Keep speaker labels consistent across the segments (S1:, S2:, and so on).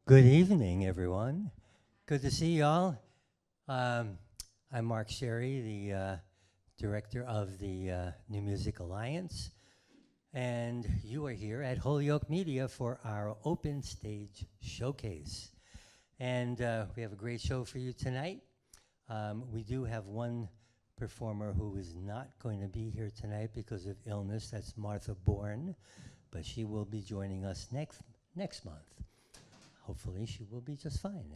S1: Good evening, everyone. Good to see y'all. I'm Mark Sherry, the director of the New Music Alliance, and you are here at Holyoke Media for our open stage showcase. And we have a great show for you tonight. We do have one performer who is not going to be here tonight because of illness. That's Martha Bourne, but she will be joining us next month. Hopefully she will be just fine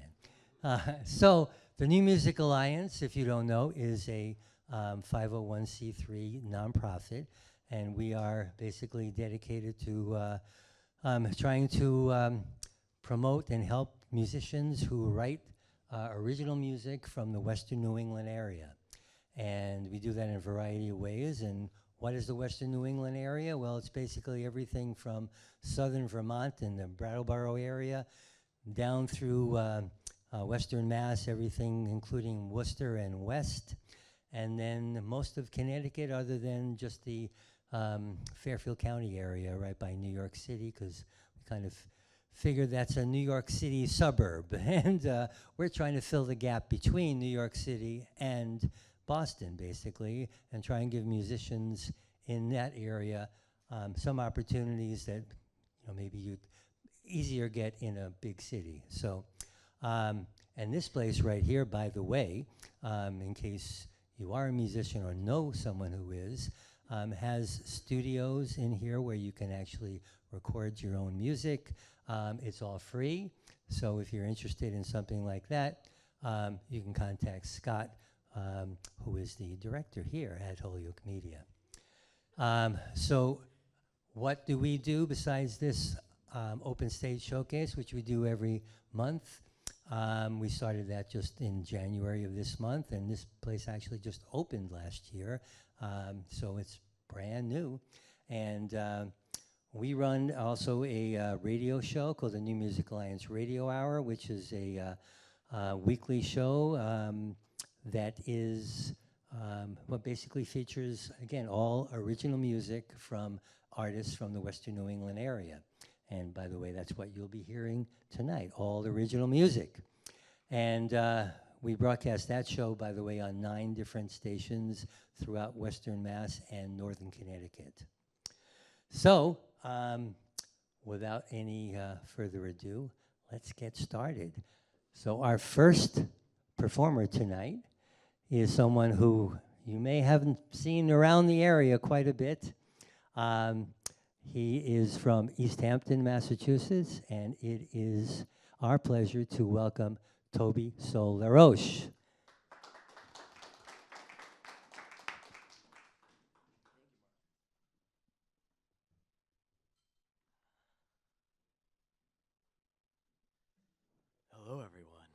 S1: then. So the New Music Alliance, if you don't know, is a 501c3 nonprofit, and we are basically dedicated to trying to promote and help musicians who write original music from the Western New England area. And we do that in a variety of ways. And what is the Western New England area? Well, it's basically everything from southern Vermont and the Brattleboro area down through Western Mass, everything including Worcester and West, and then most of Connecticut other than just the Fairfield County area right by New York City, because we kind of figure that's a New York City suburb, and we're trying to fill the gap between New York City and Boston, basically, and try and give musicians in that area some opportunities that maybe you'd easier get in a big city. So, and this place right here, by the way, in case you are a musician or know someone who is, has studios in here where you can actually record your own music. It's all free, so if you're interested in something like that, you can contact Scott, who is the director here at Holyoke Media. So what do we do besides this open stage showcase, which we do every month? We started that just in January of this month, and this place actually just opened last year, so it's brand new. And we run also a radio show called the New Music Alliance Radio Hour, which is a weekly show that is what basically features, again, all original music from artists from the Western New England area. And by the way, that's what you'll be hearing tonight, all original music. And we broadcast that show, by the way, on 9 different stations throughout Western Mass and Northern Connecticut. So, without any further ado, let's get started. So our first performer tonight is someone who you may have seen around the area quite a bit. He is from Easthampton, Massachusetts, and it is our pleasure to welcome Tobey Laroche.
S2: Hello, everyone.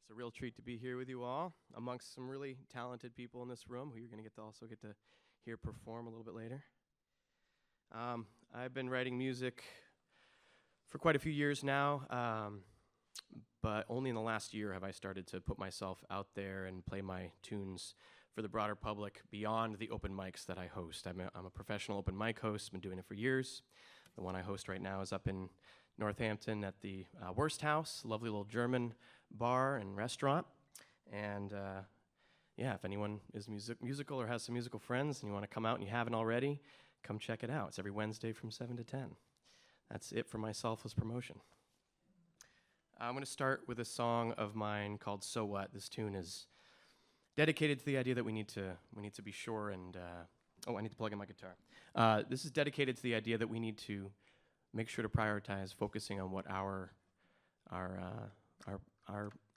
S2: It's a real treat to be here with you all, amongst some really talented people in this room who you're going to also get to hear perform a little bit later. I've been writing music for quite a few years now, but only in the last year have I started to put myself out there and play my tunes for the broader public beyond the open mics that I host. I'm a professional open mic host, been doing it for years. The one I host right now is up in Northampton at the Worst House, lovely little German bar and restaurant. And yeah, if anyone is musical or has some musical friends and you want to come out and you haven't already, come check it out. It's every Wednesday from 7 to 10. That's it for my selfless promotion. I'm going to start with a song of mine called So What. This tune is dedicated to the idea that we need to be sure and I need to plug in my guitar. This is dedicated to the idea that we need to make sure to prioritize focusing on what our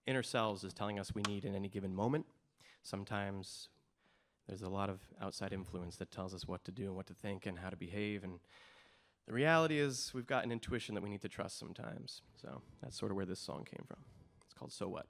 S2: inner selves is telling us we need in any given moment. Sometimes there's a lot of outside influence that tells us what to do and what to think and how to behave, and the reality is we've got an intuition that we need to trust sometimes. So that's sort of where this song came from. It's called So What.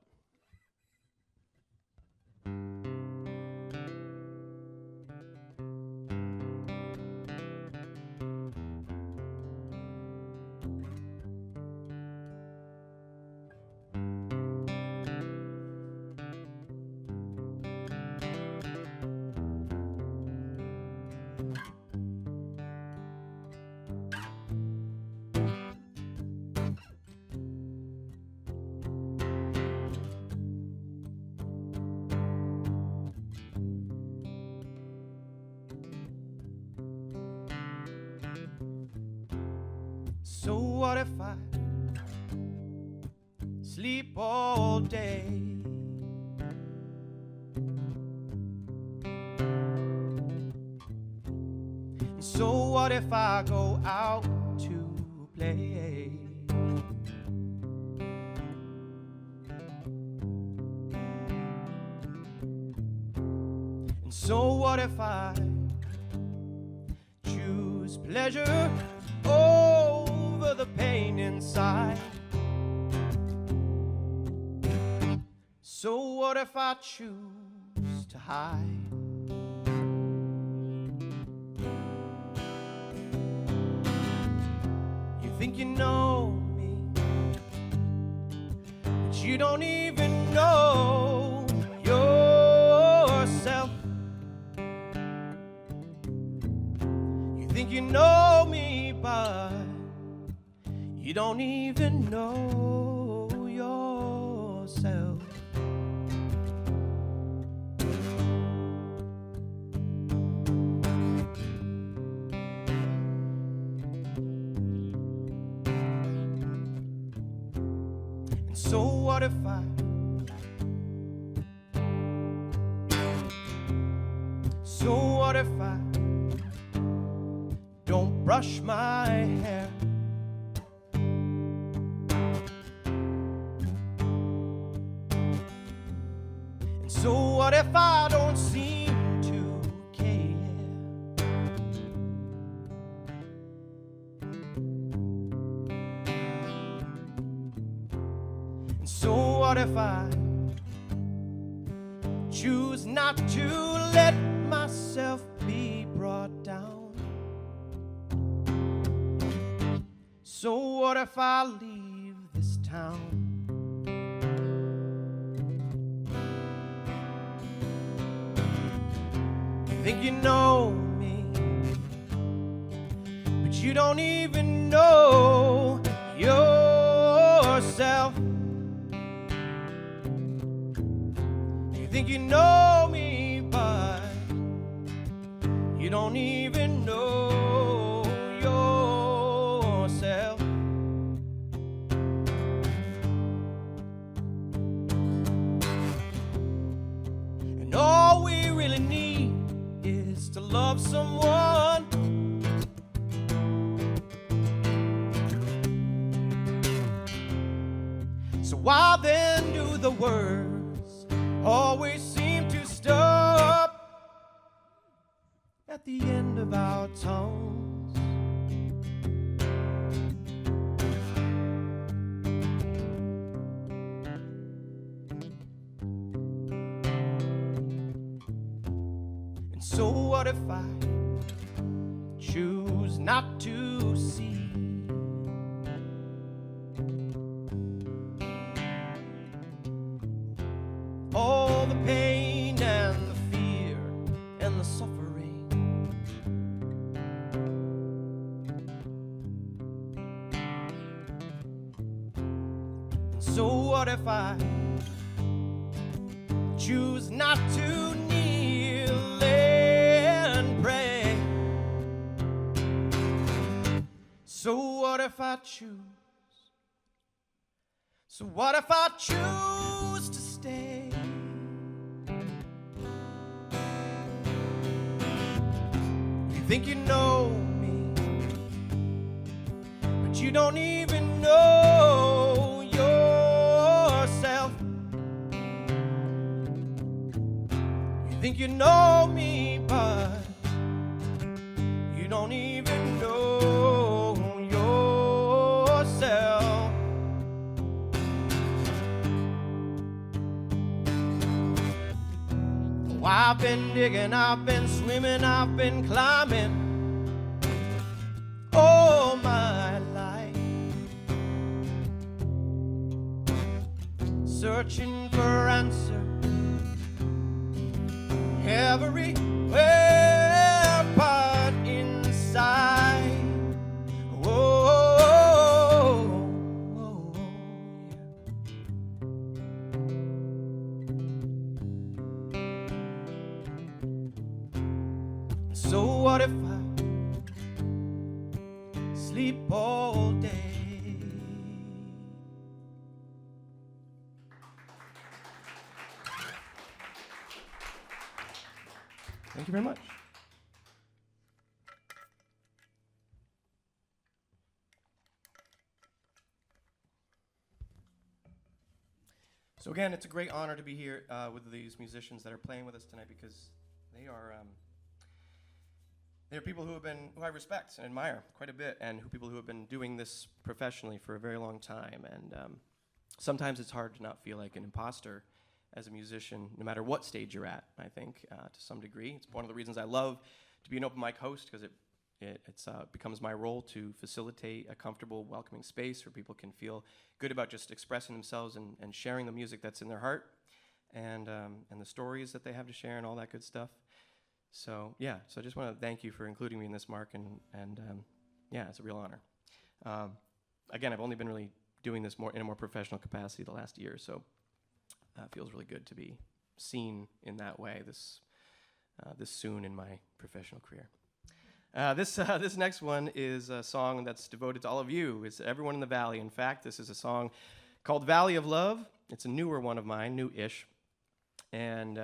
S2: So what if I sleep all day? And so what if I go out to play? And so what if I choose pleasure over the pain inside? So what if I choose to hide? You think you know me, but you don't even know yourself. You think you know me, but you don't even know yourself. And so what if I don't brush my hair? And so what if I don't seem to care? And so what if I choose not to let myself be brought down? So what if I leave this town? You think you know me, but you don't even know yourself. You think you know me, but you don't even know yourself. And all we really need is to love someone. So why then do the words always seem to stop at the end of our tongues? And so what if I choose not to see? All the pain and the fear and the suffering. And so what if I choose not to kneel and pray? So what if I choose? So what if I choose to stay? You think you know me, but you don't even know yourself. You think you know me, but you don't even know yourself. Oh, I've been digging, I've been swimming, I've been climbing all my life, searching for answers everywhere but inside. Whoa, so what if I sleep all day? Thank you very much. So again, it's a great honor to be here with these musicians that are playing with us tonight, because they're people who I respect and admire quite a bit, and people who have been doing this professionally for a very long time. And sometimes it's hard to not feel like an imposter as a musician, no matter what stage you're at, I think, to some degree. It's one of the reasons I love to be an open mic host, because it becomes my role to facilitate a comfortable, welcoming space where people can feel good about just expressing themselves and sharing the music that's in their heart, and the stories that they have to share and all that good stuff. So yeah, so I just want to thank you for including me in this, Mark, and yeah, it's a real honor. Again, I've only been really doing this in a more professional capacity the last year, so it feels really good to be seen in that way this soon in my professional career. This next one is a song that's devoted to all of you. It's everyone in the Valley. In fact, this is a song called Valley of Love. It's a newer one of mine, new-ish. And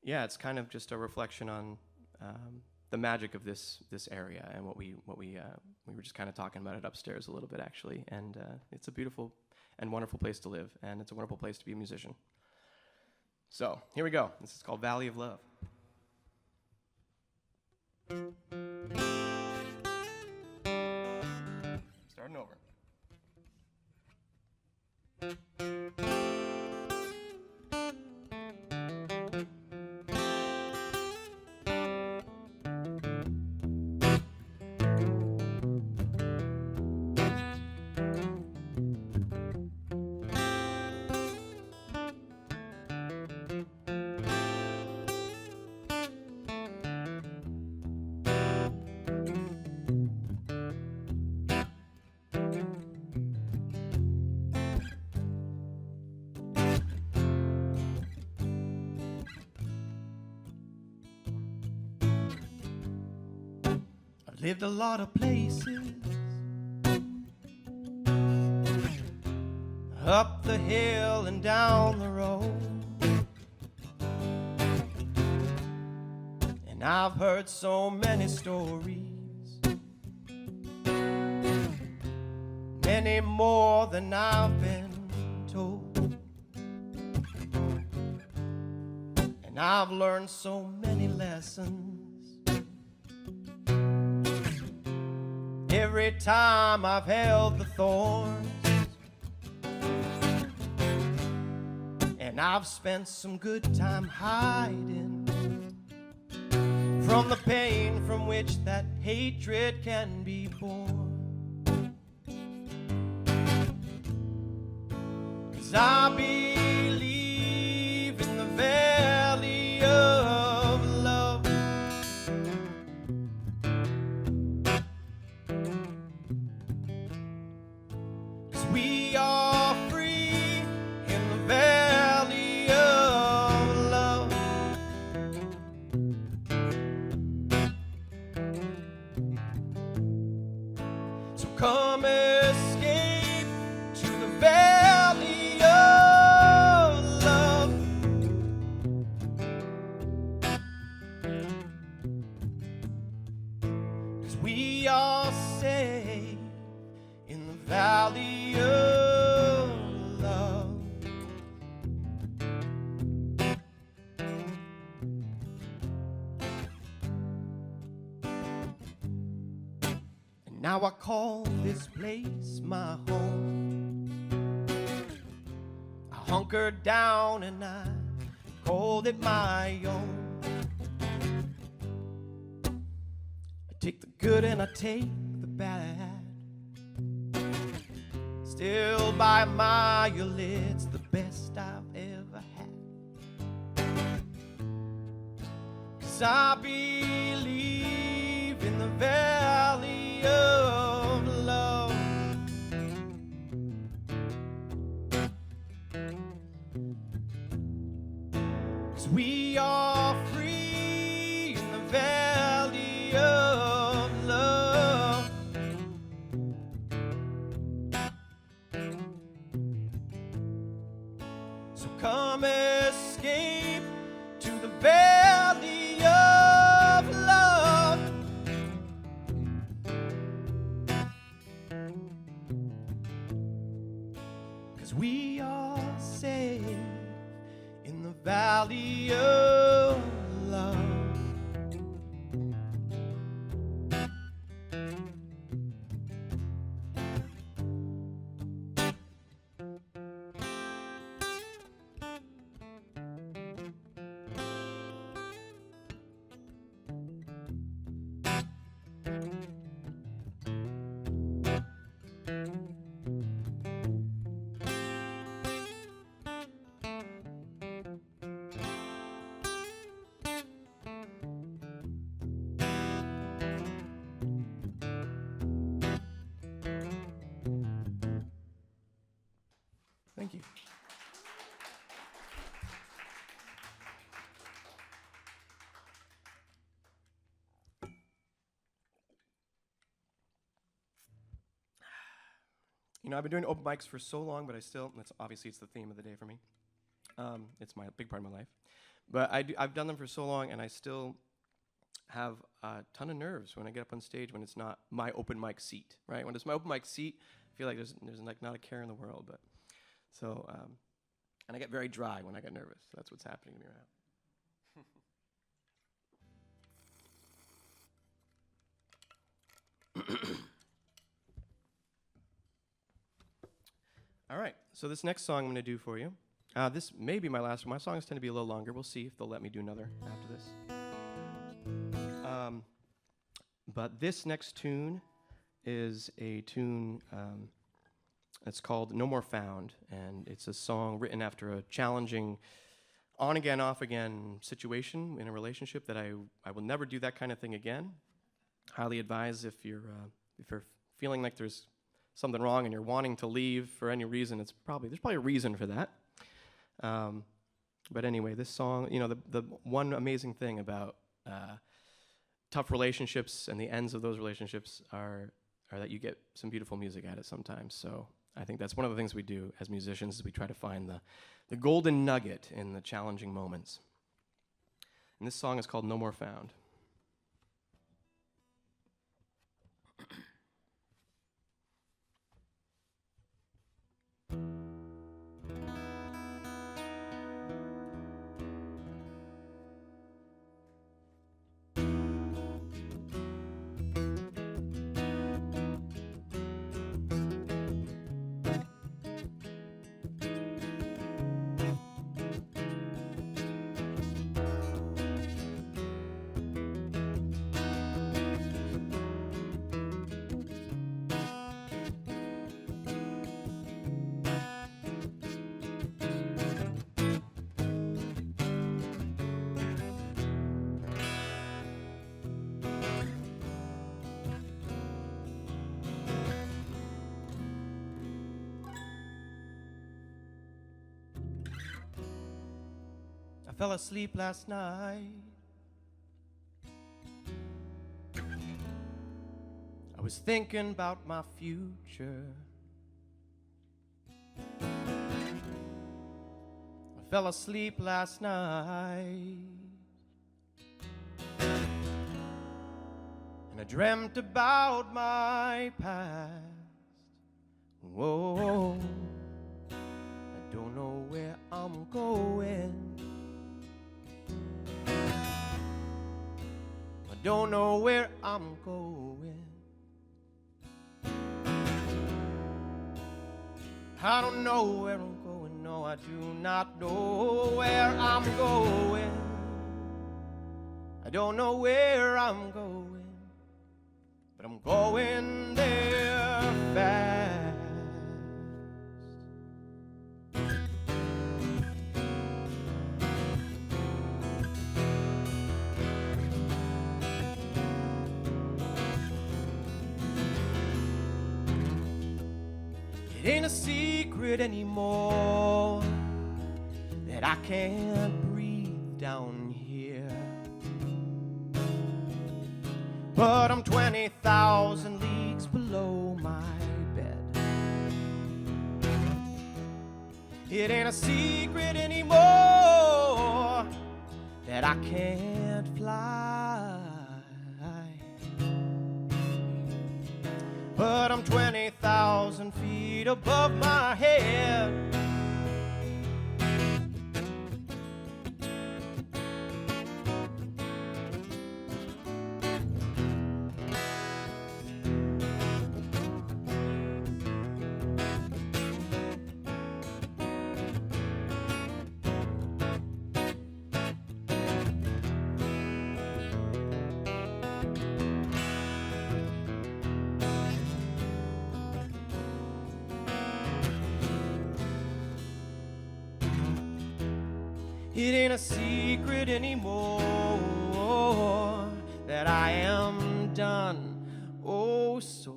S2: yeah, it's kind of just a reflection on the magic of this area and what we were just kind of talking about it upstairs a little bit, actually. And it's a beautiful and wonderful place to live, and it's a wonderful place to be a musician. So here we go. This is called Valley of Love. Starting over. Lived a lot of places, up the hill and down the road, and I've heard so many stories, many more than I've been told, and I've learned so many lessons every time I've held the thorns, and I've spent some good time hiding from the pain from which that hatred can be born. 'Cause I believe in the valley of love. 'Cause we are free in the valley of love. So come escape to the valley of love. 'Cause we are safe in the valley of love. And now I call this place my home. I hunkered down and I called it my own. I take the good and I take the bad. Still by mile it's the best I've ever had. 'Cause I believe in the valley of love. 'Cause we are free in the valley of love. So come escape to the valley of valley of love. Thank you. You know, I've been doing open mics for so long, but obviously it's the theme of the day for me. It's my big part of my life. But I've done them for so long, and I still have a ton of nerves when I get up on stage when it's not my open mic seat, right? When it's my open mic seat, I feel like there's like not a care in the world. But so, and I get very dry when I get nervous. So that's what's happening to me right now. All right, so this next song I'm going to do for you, this may be my last one. My songs tend to be a little longer. We'll see if they'll let me do another after this. But this next tune is a tune it's called No More Found, and it's a song written after a challenging on-again, off-again situation in a relationship that I will never do that kind of thing again. Highly advise if you're feeling like there's something wrong and you're wanting to leave for any reason, there's probably a reason for that. But anyway, this song, you know, the one amazing thing about tough relationships and the ends of those relationships are that you get some beautiful music at it sometimes. So I think that's one of the things we do as musicians is we try to find the golden nugget in the challenging moments. And this song is called No More Found. I fell asleep last night. I was thinking about my future. I fell asleep last night, and I dreamt about my past. Whoa, I don't know where I'm going. I don't know where I'm going. I don't know where I'm going. No, I do not know where I'm going. I don't know where I'm going, but I'm going there fast. It ain't a secret anymore that I can't breathe down here, but I'm 20,000 leagues below my bed. It ain't a secret anymore that I can't fly, but I'm 20,000 feet above my head. It ain't a secret anymore that I am done, oh so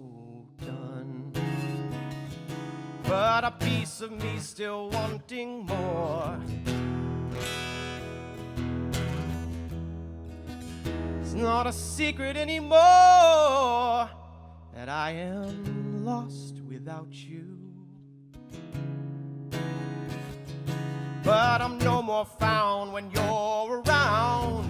S2: done. But a piece of me still wanting more. It's not a secret anymore that I am lost without you. But I'm no more found when you're around.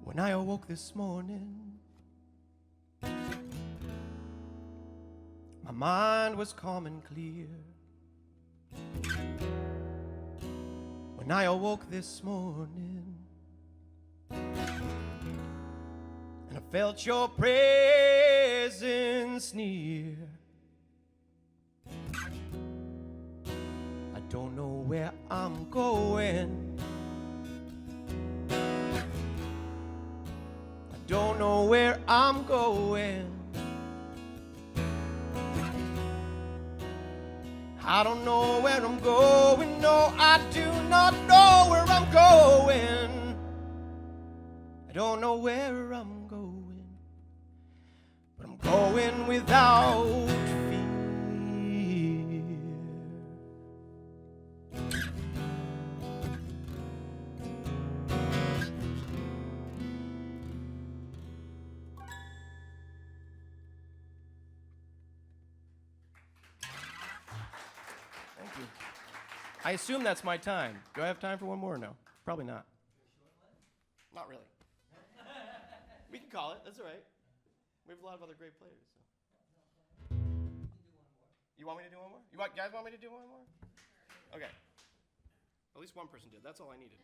S2: When I awoke this morning, my mind was calm and clear. When I awoke this morning, and I felt your presence near. I don't know where I'm going. Don't know where I'm going. I don't know where I'm going. No, I do not know where I'm going. I don't know where I'm going, but I'm going without fear. I assume that's my time. Do I have time for one more or no? Probably not. Not really. We can call it. That's all right. We have a lot of other great players. So. You want me to do one more? You guys want me to do one more? Okay. At least one person did. That's all I needed.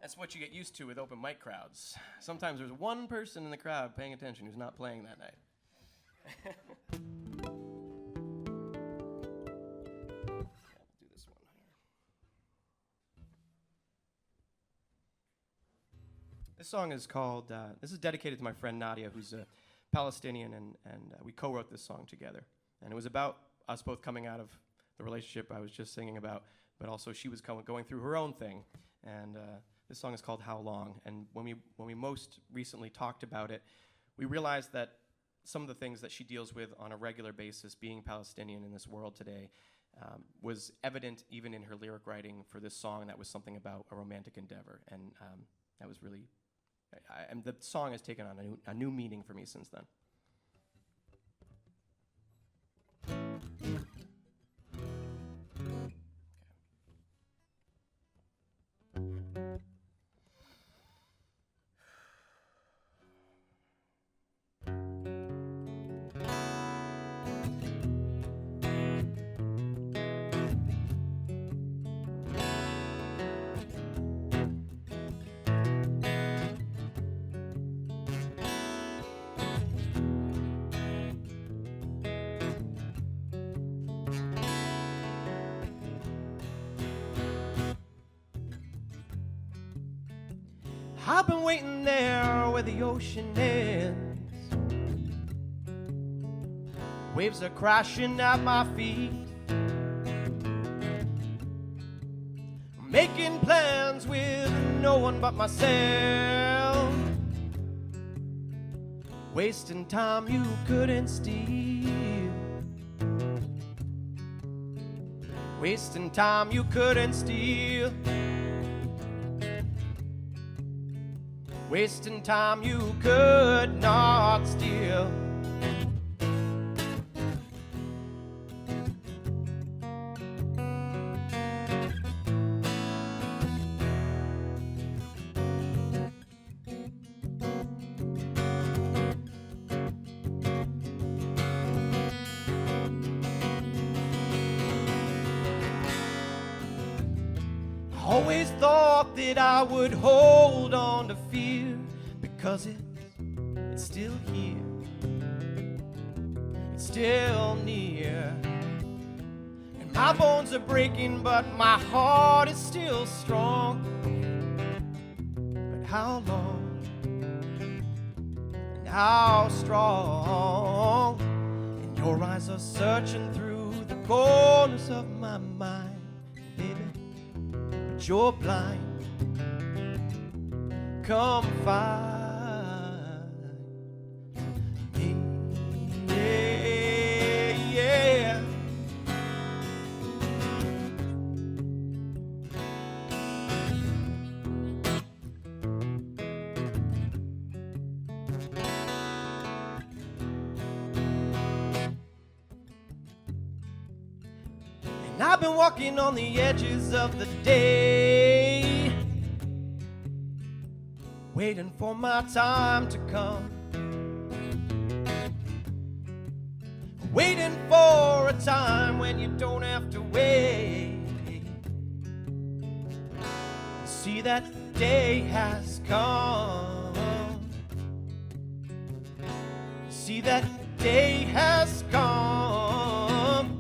S2: That's what you get used to with open mic crowds. Sometimes there's one person in the crowd paying attention who's not playing that night. This song is called, this is dedicated to my friend Nadia, who's a Palestinian, and we co-wrote this song together. And it was about us both coming out of the relationship I was just singing about, but also she was going through her own thing. And this song is called How Long? And when we most recently talked about it, we realized that some of the things that she deals with on a regular basis, being Palestinian in this world today, was evident even in her lyric writing for this song that was something about a romantic endeavor. And that was really... and the song has taken on a new meaning for me since then. I've been waiting there where the ocean ends. Waves are crashing at my feet, making plans with no one but myself, wasting time you couldn't steal, wasting time you couldn't steal, wasting time you could not steal. Always thought that I would hold on to fear, because it's still here, it's still near, and my bones are breaking but my heart is still strong. But how long and how strong, and your eyes are searching through the corners of my mind, baby. You're blind, come find me, yeah. And I've been walking on the edges of the day, waiting for my time to come, waiting for a time when you don't have to wait. See, that day has come. See, that day has come.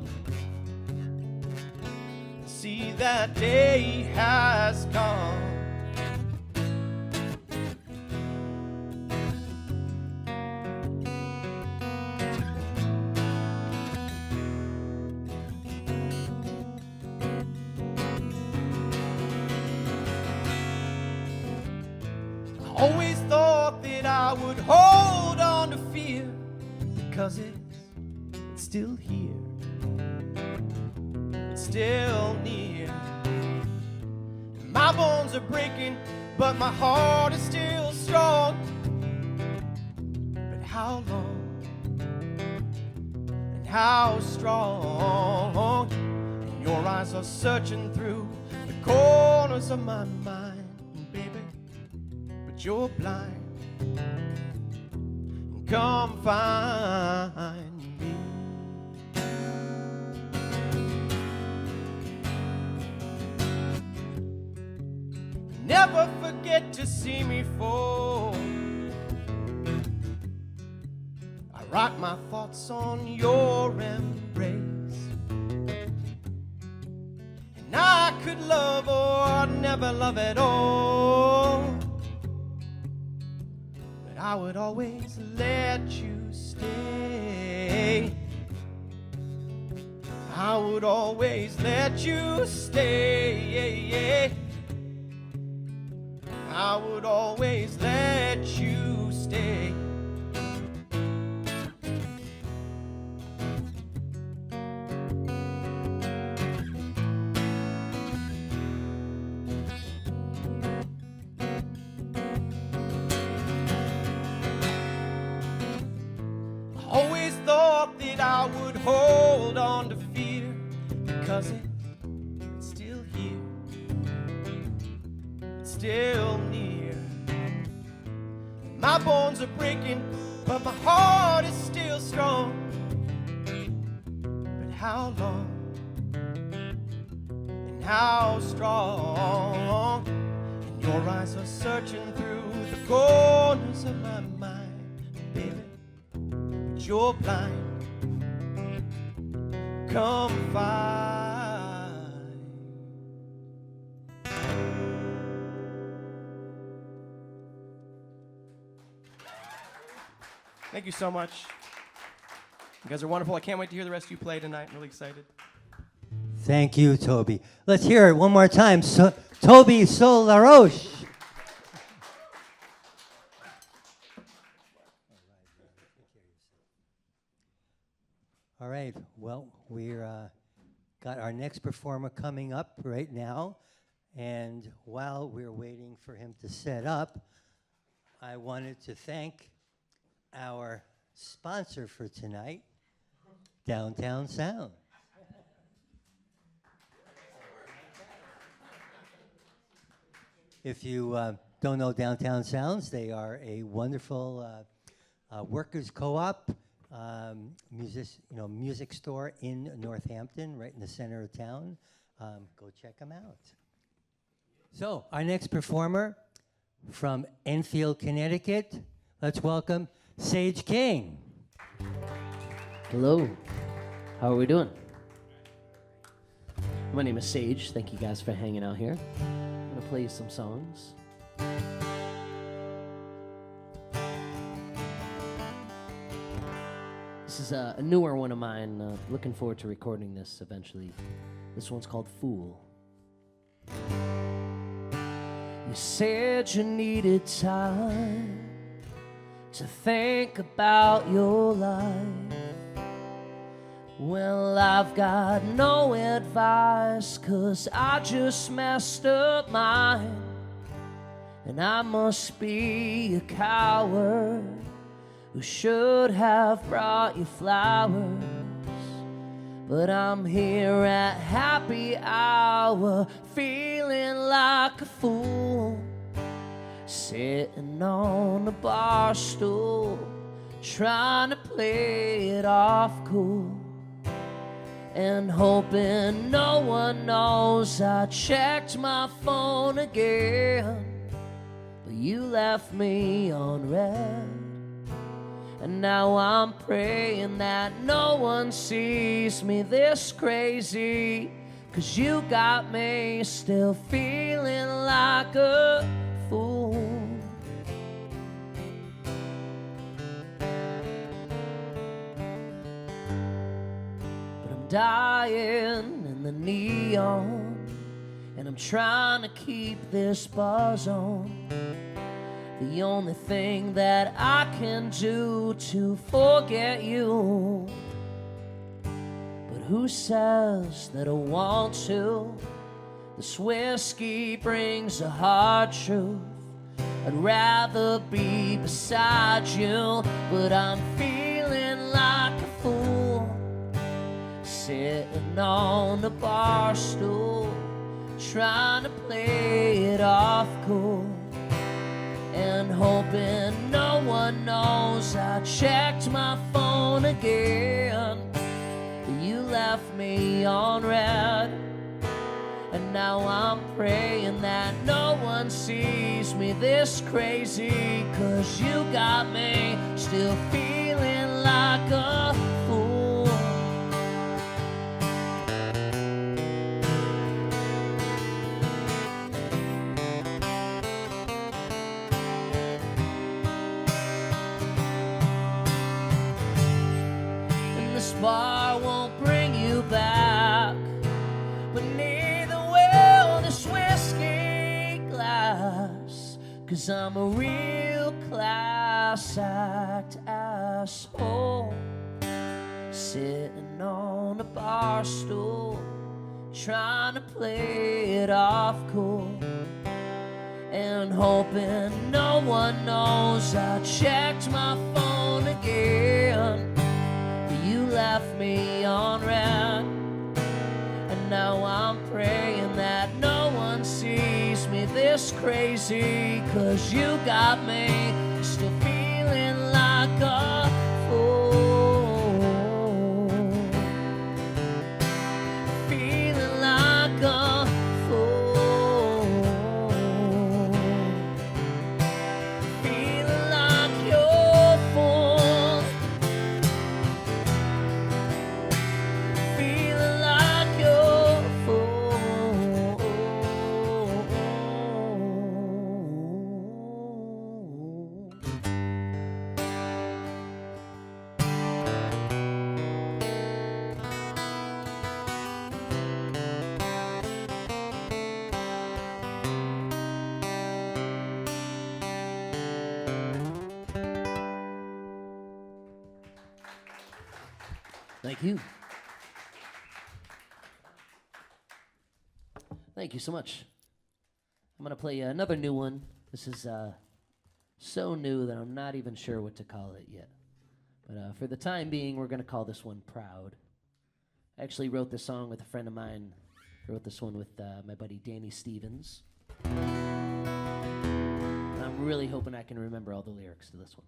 S2: See, that day has come. Always thought that I would hold on to fear, because it's still here, it's still near. My bones are breaking, but my heart is still strong. But how long and how strong, and your eyes are searching through the corners of my mind, baby. You're blind, come find me. Never forget to see me fall. I rock my thoughts on your embrace, and I could love or never love at all. I would always let you stay. I would always let you stay. I would always let you stay. Always thought that I would hold on to fear, because it's still here, it's still near. My bones are breaking, but my heart is still strong. But how long and how strong, and your eyes are searching through the corners of my mind, baby. You're blind, come find. Thank you so much. You guys are wonderful. I can't wait to hear the rest of you play tonight. I'm really excited.
S1: Thank you, Tobey. Let's hear it one more time. Tobey Laroche. All right. Well, we're got our next performer coming up right now, and while we're waiting for him to set up, I wanted to thank our sponsor for tonight, Downtown Sound. If you don't know Downtown Sounds, they are a wonderful workers' co-op music store in Northampton, right in the center of town. Go check them out. So our next performer from Enfield, Connecticut, let's welcome Sage King.
S3: Hello, how are we doing? My name is Sage. Thank you guys for hanging out here. I'm gonna play you some songs. This is a newer one of mine. Looking forward to recording this eventually. This one's called Fool. You said you needed time to think about your life. Well, I've got no advice, 'cause I just messed up mine. And I must be a coward who should have brought you flowers. But I'm here at happy hour, feeling like a fool, sitting on a bar stool, trying to play it off cool, and hoping no one knows I checked my phone again. But you left me on red, and now I'm praying that no one sees me this crazy, 'cause you got me still feeling like a fool. But I'm dying in the neon, and I'm trying to keep this buzz on. The only thing that I can do to forget you. But who says that I want to? This whiskey brings a hard truth. I'd rather be beside you, but I'm feeling like a fool, sitting on a bar stool, trying to play it off cool, and hoping no one knows I checked my phone again. You left me on red, and now I'm praying that no one sees me this crazy, 'cause you got me still feeling like a fool. Bar won't bring you back, but neither will this whiskey glass, 'cause I'm a real class act asshole, sitting on a bar stool, trying to play it off cool, and hoping no one knows I checked my phone again. You left me on red, and now I'm praying that no one sees me this crazy, 'cause you got me still feeling like a fool, feeling like a fool, feeling like you're a fool. Feeling like you're a fool. Thank you. Thank you so much. I'm going to play another new one. This is so new that I'm not even sure what to call it yet. But for the time being, we're going to call this one Proud. I actually wrote this song with a friend of mine. I wrote this one with my buddy Danny Stevens. And I'm really hoping I can remember all the lyrics to this one.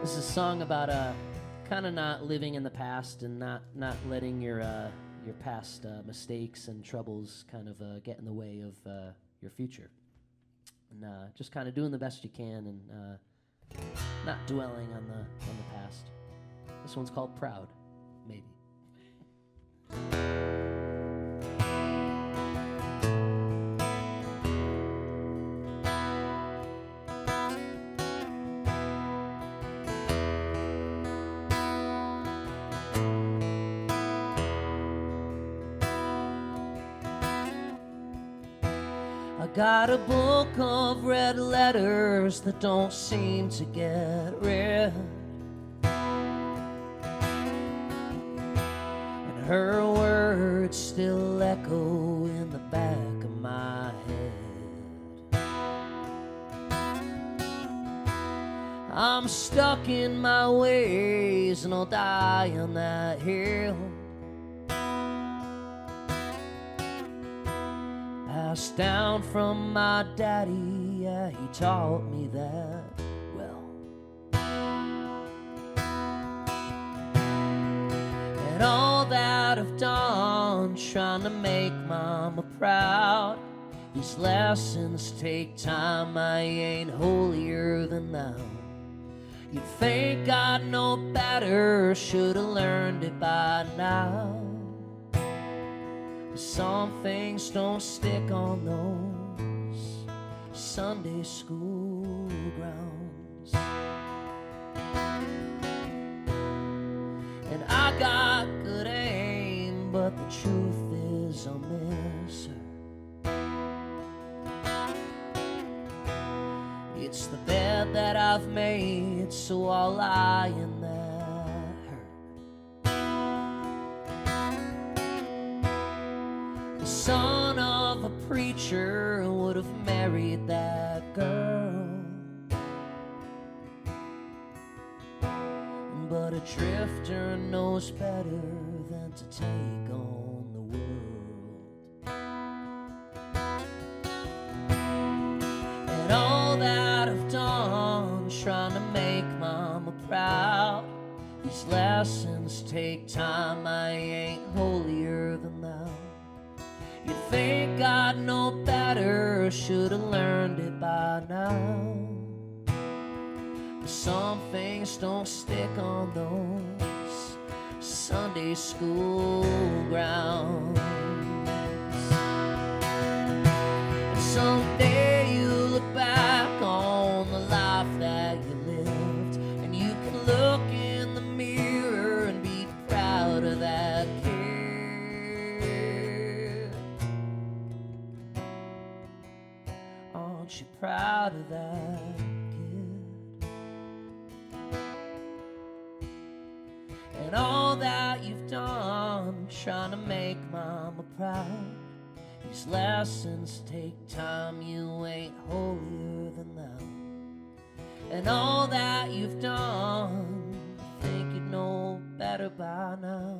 S3: This is a song about kind of not living in the past and not letting your past mistakes and troubles kind of get in the way of your future. And just kind of doing the best you can and not dwelling on the past. This one's called Proud, maybe. I got a book of red letters that don't seem to get read, and her words still echo in the back of my head. I'm stuck in my ways and I'll die on that hill. Passed down from my daddy, yeah, he taught me that well. And all that I've done trying to make mama proud, these lessons take time, I ain't holier than thou. You'd think I'd know better, should've learned it by now. Some things don't stick on those Sunday school grounds. And I got good aim, but the truth is I'll miss her. It's the bed that I've made, so I'll lie in that. Son of a preacher would have married that girl, but a drifter knows better than to take on the world. And all that I've done trying to make mama proud, these lessons take time, I ain't holier than thou. You think I'd know better, should've learned it by now. But some things don't stick on those Sunday school grounds. And someday you look back on the life that you lived, and you can look in the mirror and be proud of that kid. Aren't you proud of that kid? And all that you've done trying to make mama proud, these lessons take time, you ain't holier than thou. And all that you've done, think you'd know better by now.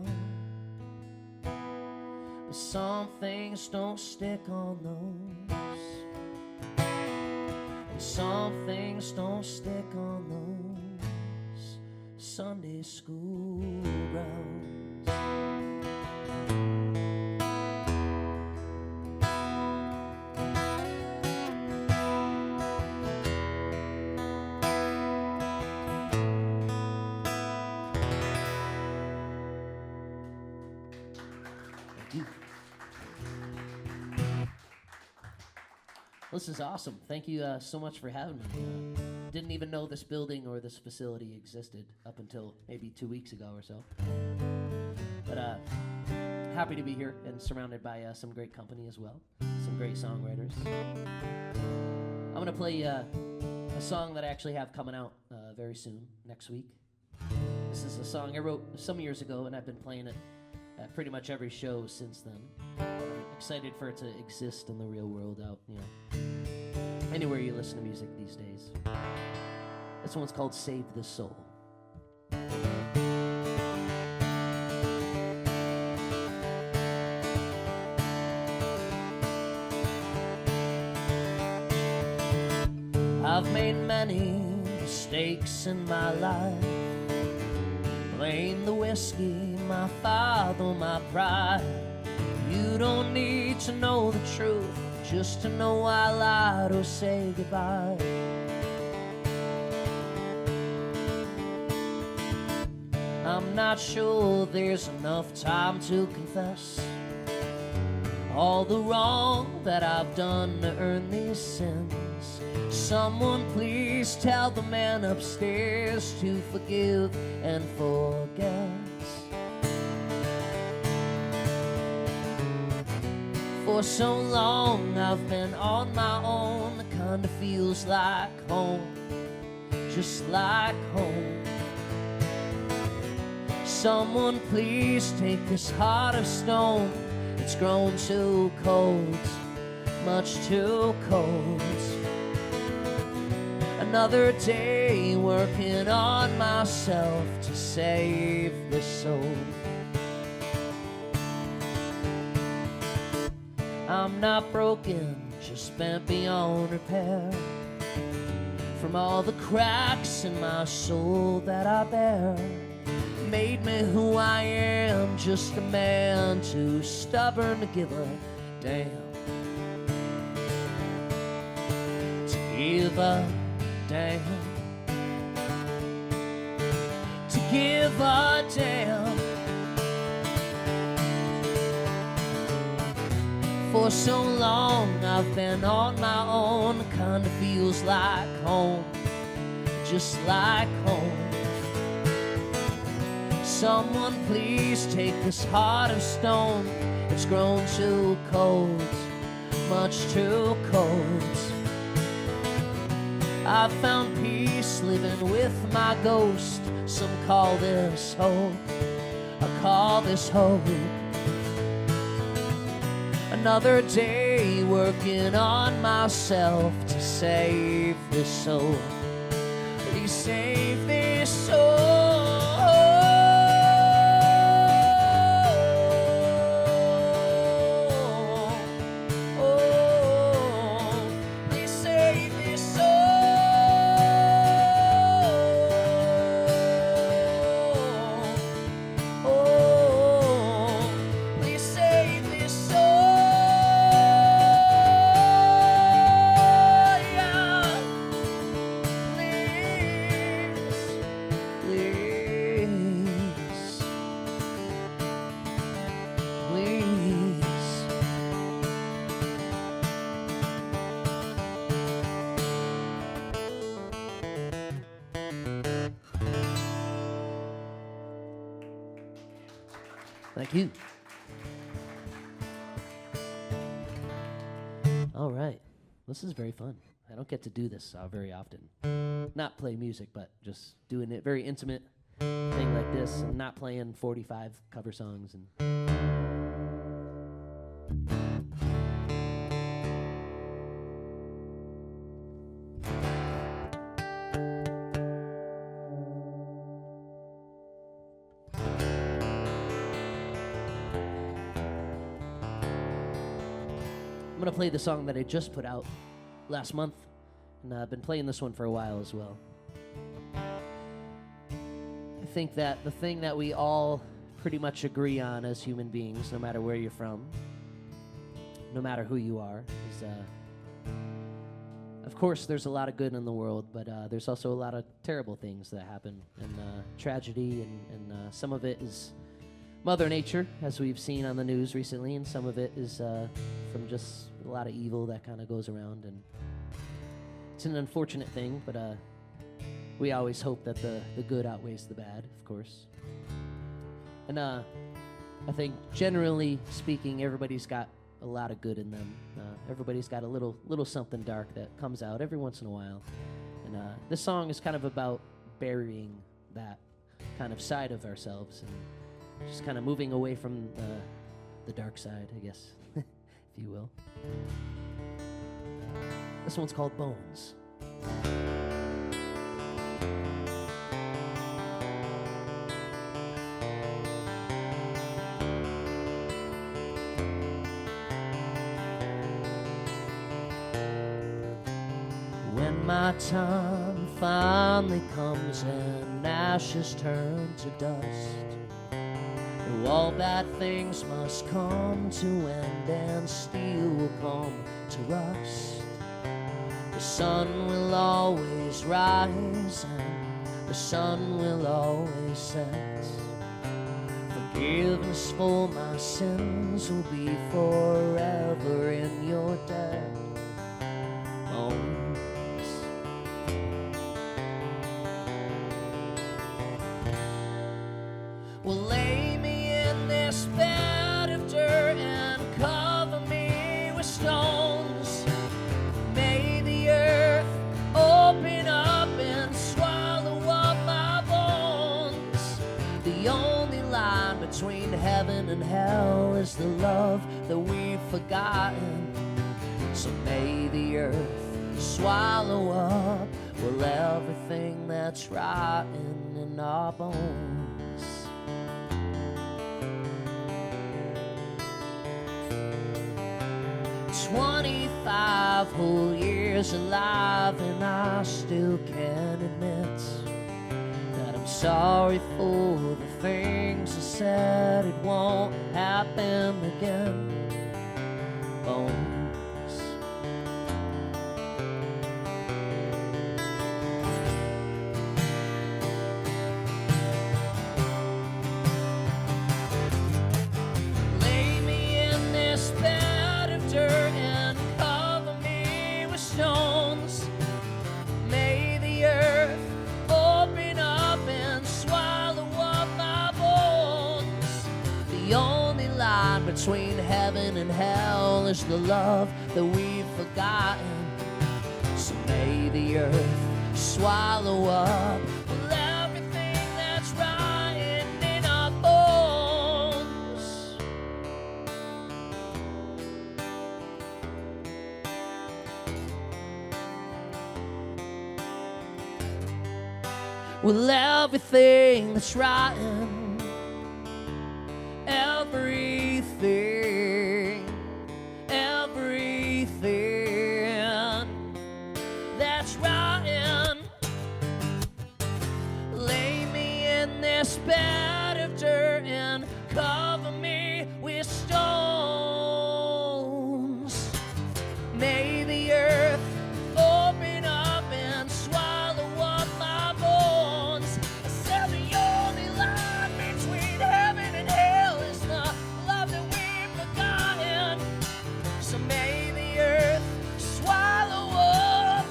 S3: But some things don't stick on those, and some things don't stick on those Sunday school grounds. This is awesome. Thank you so much for having me. Didn't even know this building or this facility existed up until maybe 2 weeks ago or so. But happy to be here and surrounded by some great company as well. Some great songwriters. I'm going to play a a song that I actually have coming out very soon, next week. This is a song I wrote some years ago, and I've been playing it at pretty much every show since then. I'm excited for it to exist in the real world out, anywhere you listen to music these days. This one's called Save This Soul. I've made many mistakes in my life. Blame the whiskey, my father, my pride. You don't need to know the truth just to know I lied or say goodbye. I'm not sure there's enough time to confess all the wrong that I've done to earn these sins. Someone please tell the man upstairs to forgive and forget. For so long I've been on my own, it kinda feels like home, just like home. Someone please take this heart of stone, it's grown too cold, much too cold. Another day working on myself to save this soul. I'm not broken, just bent beyond repair from all the cracks in my soul that I bear. Made me who I am, just a man too stubborn to give a damn. To give a damn. To give a damn. For so long I've been on my own, kinda feels like home, just like home. Someone please take this heart of stone, it's grown too cold, much too cold. I've found peace living with my ghost, some call this hope, I call this hope. Another day working on myself to save this soul. Please save this soul. Thank you. All right. This is very fun. I don't get to do this very often. Not play music, but just doing it very intimate thing like this and not playing 45 cover songs. And I'm going to play the song that I just put out last month, and I've been playing this one for a while as well. I think that the thing that we all pretty much agree on as human beings, no matter where you're from, no matter who you are, is, of course, there's a lot of good in the world, but there's also a lot of terrible things that happen, and tragedy, and some of it is Mother Nature, as we've seen on the news recently, and some of it is from just a lot of evil that kind of goes around, and it's an unfortunate thing, but we always hope that the good outweighs the bad, of course. And I think, generally speaking, everybody's got a lot of good in them. Everybody's got a little something dark that comes out every once in a while, And this song is kind of about burying that kind of side of ourselves and just kind of moving away from the dark side, I guess, if you will. This one's called Bones. When my time finally comes and ashes turn to dust, all bad things must come to end and steel will come to rust. The sun will always rise and the sun will always set. Forgiveness for my sins will be forever in your dead bones. Well, lay me in this bed of dirt and cover me with stones. May the earth open up and swallow up my bones. The only line between heaven and hell is the love that we've forgotten. So may the earth swallow up, well, everything that's rotten in our bones. 25 whole years alive, and I still can't admit that I'm sorry for the things I said. It won't happen again. Bones. Lay me in this bed of dirt and cover me with stones. May the earth open up and swallow up my bones. The only line between heaven and hell is the love that we've forgotten. So may the earth swallow up, well, everything that's rotting in our bones. Well, everything that's rotten, everything that's rotten. Lay me in this bed of dirt and cover me with stones. May the earth open up and swallow up my bones. I said the only line between heaven and hell is the love that we've forgotten. So may the earth swallow up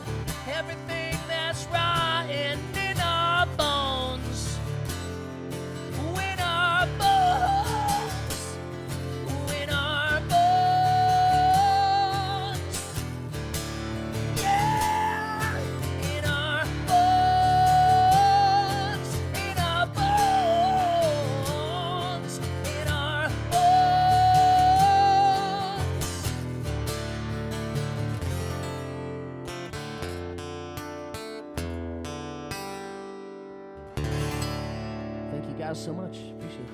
S3: everything that's rotten in our bones. In our bones. In our bones. Yeah. In our bones. In our bones. In our bones. Thank you guys so much. Appreciate it.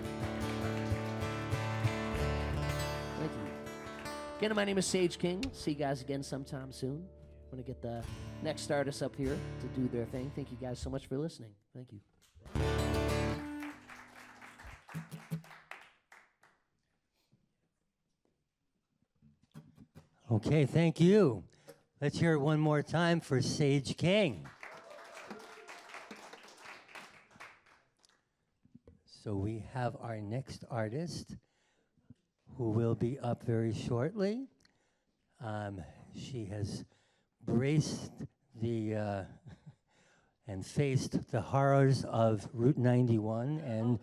S3: Thank you. Again, my name is Sage King. See you guys again sometime soon. I'm going to get the next artists up here to do their thing. Thank you guys so much for listening. Thank you.
S1: Okay, thank you. Let's hear it one more time for Sage King. So we have our next artist who will be up very shortly. She has braced the and faced the horrors of Route 91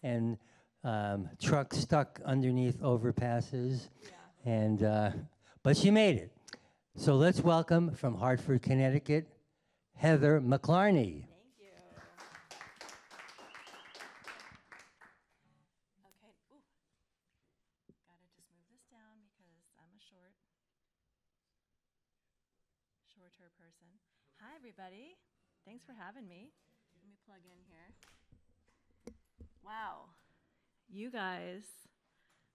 S1: and trucks stuck underneath overpasses, and but she made it. So let's welcome from Hartford, Connecticut, Heather McLarney.
S4: Thank you. Okay. Ooh. Gotta just move this down because I'm a shorter person. Hi, everybody. Thanks for having me. Let me plug in here. Wow. You guys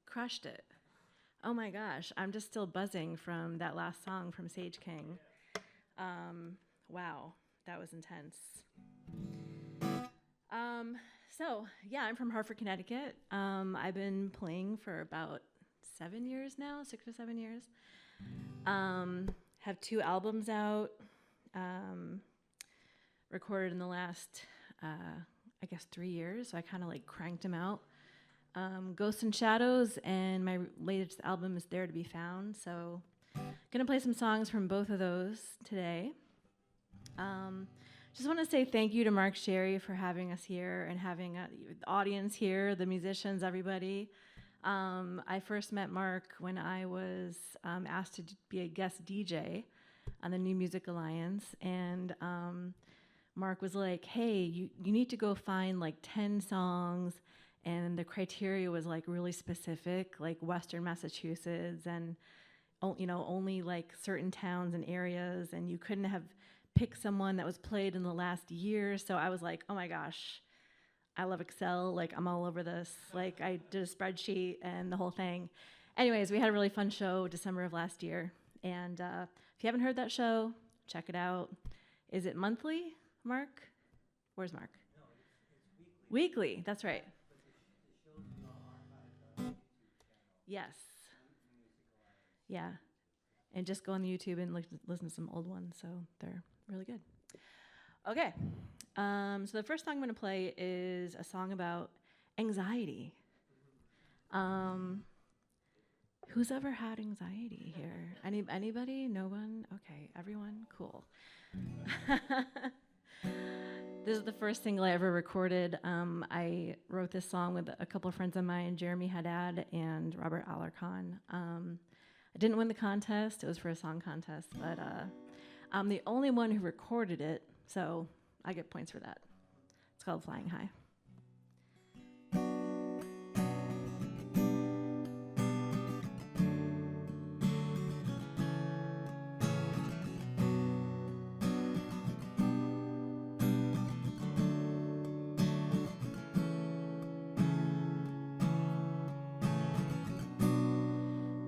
S4: crushed it. Oh my gosh. I'm just still buzzing from that last song from Sage King. Wow, that was intense. So yeah, I'm from Hartford, Connecticut. I've been playing for about 7 years now, 6 or 7 years. Have 2 albums out, recorded in the last, I guess 3 years. So I kind of like cranked them out. Ghosts and Shadows, and my latest album is There to Be Found. So gonna play some songs from both of those today. Just want to say thank you to Mark Sherry for having us here and having the audience here, the musicians, everybody. I first met Mark when I was asked to be a guest DJ on the New Music Alliance, and Mark was like, hey, you need to go find like 10 songs, and the criteria was like really specific, like Western Massachusetts, and only like certain towns and areas, and you couldn't have picked someone that was played in the last year. So I was like, oh my gosh, I love Excel. Like, I'm all over this. Like, I did a spreadsheet and the whole thing. Anyways, we had a really fun show December of last year. And if you haven't heard that show, check it out. Is it monthly, Mark? Where's Mark? No, it's weekly. Weekly, that's right. But the show's archived on the YouTube channel. Yes. Yeah. And just go on YouTube and listen to some old ones. So they're really good. Okay. So the first song I'm going to play is a song about anxiety. Who's ever had anxiety here? Anybody? No one? Okay. Everyone? Cool. This is the first single I ever recorded. I wrote this song with a couple of friends of mine, Jeremy Haddad and Robert Alarcon. I didn't win the contest. It was for a song contest, but I'm the only one who recorded it, so I get points for that. It's called Flying High.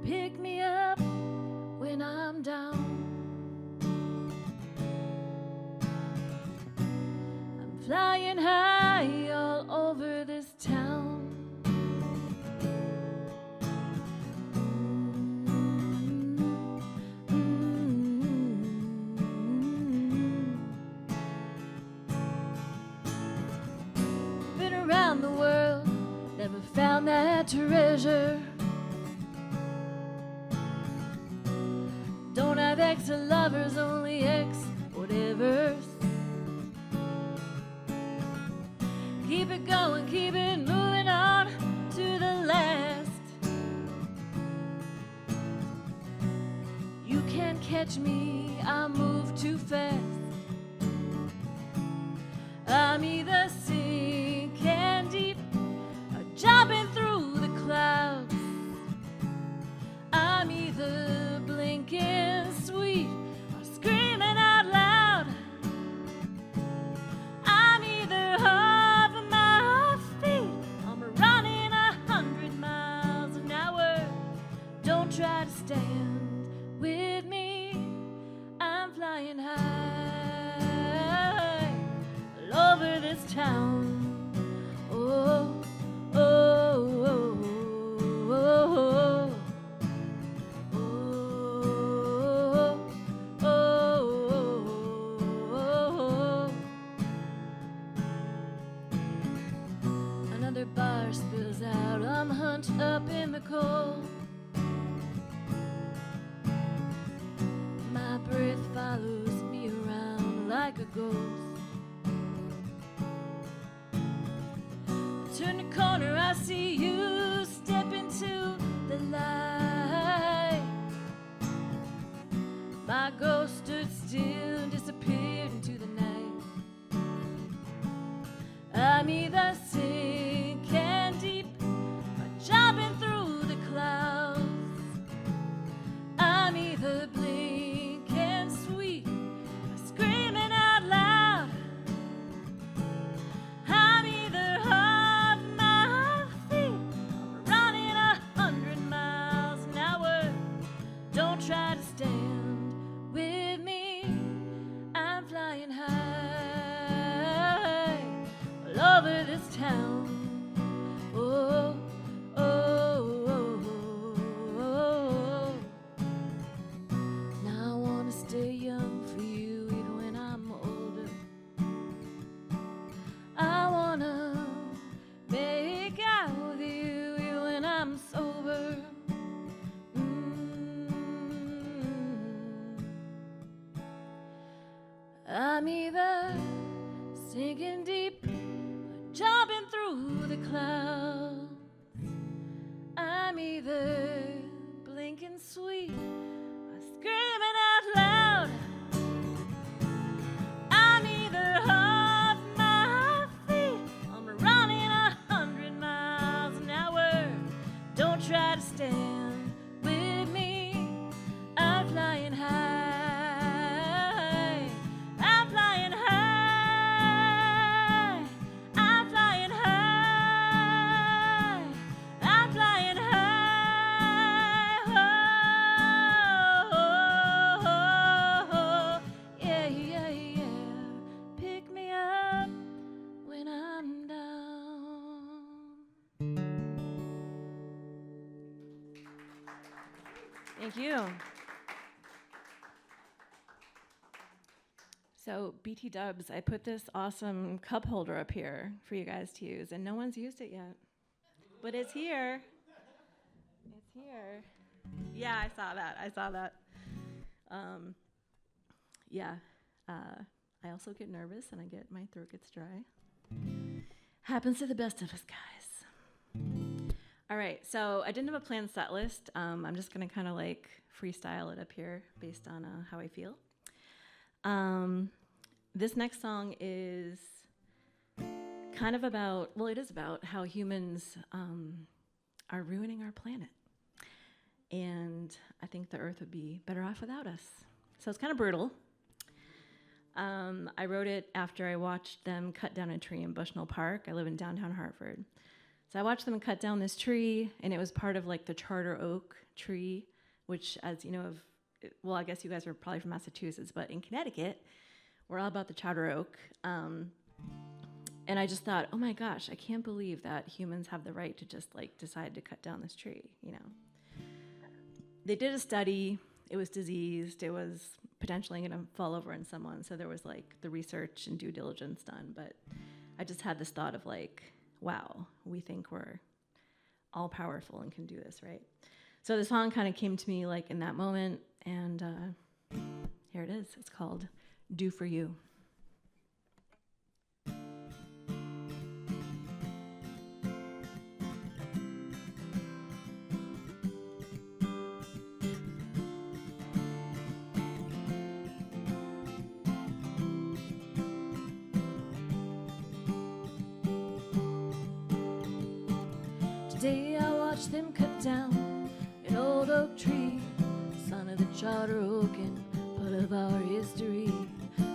S4: Pick me up when I'm down. I'm flying high all over this town. Been around the world, never found that treasure. Don't have ex lovers, only ex whatevers. Keep it going, keep it moving on to the last. You can't catch me, I move too fast. I'm either sinking deep or jumping through the clouds. I'm either blinking sweet or screaming out loud. I'm either off my feet or I'm running 100 miles an hour. Don't try to stand with me. I'm flying high all over this town. Oh, oh, oh, oh, oh, oh. Another bar spills out. I'm hunched up in the cold. My breath follows me around like a ghost. Turn the corner, I see you step into the light. My ghost stood still and disappeared into the either sinking deep or jumping through the clouds. I'm either blinking sweet or screaming out loud. I'm either off my feet or running 100 miles an hour. Don't try to stand with me. I'm flying high all over this town. Oh, oh, oh, oh, oh. Now I wanna stay young for you even when I'm older. I wanna make out with you even when I'm sober. I'm either sinking deep or jumping through the clouds. I'm either blinking sweet or screaming out loud. I'm either off my feet, I'm running 100 miles an hour. Don't try to stand with me. I'm flying high. I'm flying high. I'm flying high. I'm flying high. Oh, oh, oh, oh. Yeah, yeah, yeah. Pick me up when I'm down. Thank you. So BT Dubs, I put this awesome cup holder up here for you guys to use, and no one's used it yet. But it's here. It's here. Yeah, I saw that. I also get nervous and my throat gets dry. Happens to the best of us, guys. All right, so I didn't have a planned set list. I'm just gonna kind of like freestyle it up here based on how I feel. This next song is kind of about, well, it is about how humans are ruining our planet. And I think the earth would be better off without us. So it's kind of brutal. I wrote it after I watched them cut down a tree in Bushnell Park. I live in downtown Hartford. So I watched them cut down this tree, and it was part of like the charter oak tree, which, as you know, well, I guess you guys are probably from Massachusetts, but in Connecticut, we're all about the charter oak. And I just thought, oh my gosh, I can't believe that humans have the right to just like decide to cut down this tree, you know. They did a study, it was diseased, it was potentially gonna fall over on someone, so there was like the research and due diligence done, but I just had this thought of like, wow, we think we're all powerful and can do this, right? So the song kind of came to me like in that moment, and here it is. It's called Do For You. Today I watched them cut down an old oak tree, son of the charter oak and part of our history.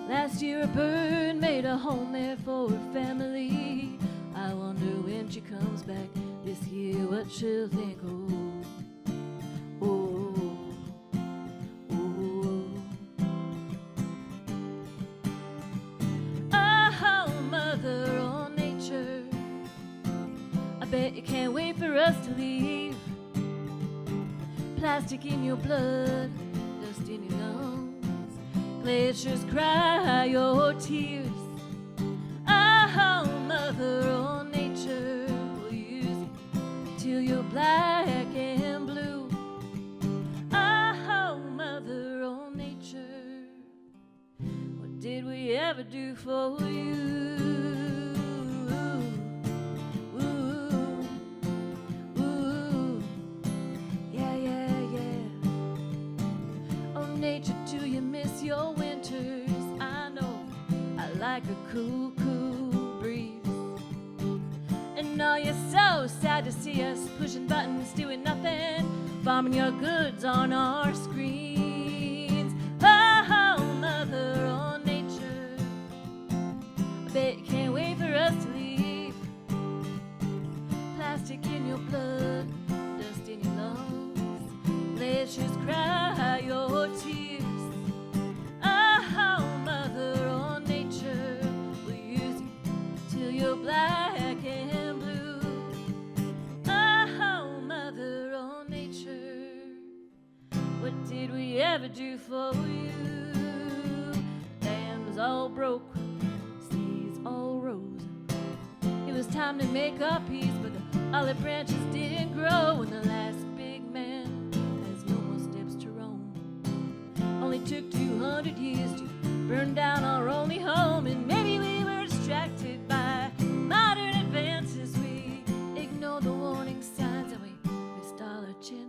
S4: Last year a bird made a home there for her family. I wonder when she comes back this year what she'll think. Oh, oh, oh, oh, mother or nature, I bet you can't wait for us to leave. Plastic in your blood, dust in your lungs, glaciers cry your tears. Oh, mother or nature, will use you till you're black and blue. Oh, mother or nature, what did we ever do for you? Nature, do you miss your winters? I know I like a cool, cool breeze. to see us pushing buttons, doing nothing, farming your goods on our screens. Oh, Mother or Nature, I bet you can't wait for us to leave. Plastic in your blood, dust in your lungs, glaciers cry your tears. Oh, Mother or Nature, we'll use you till you're black and blue. Oh, Mother or Nature, what did we ever do for you? Dams all broke, seas all rose. It was time to make our peace, but the olive branches didn't grow, and the last big man has no more steps to roam. Only took 200 years to burn down our only home, and maybe we were distracted by modern advances. We ignored the warning signs and we missed all our chances.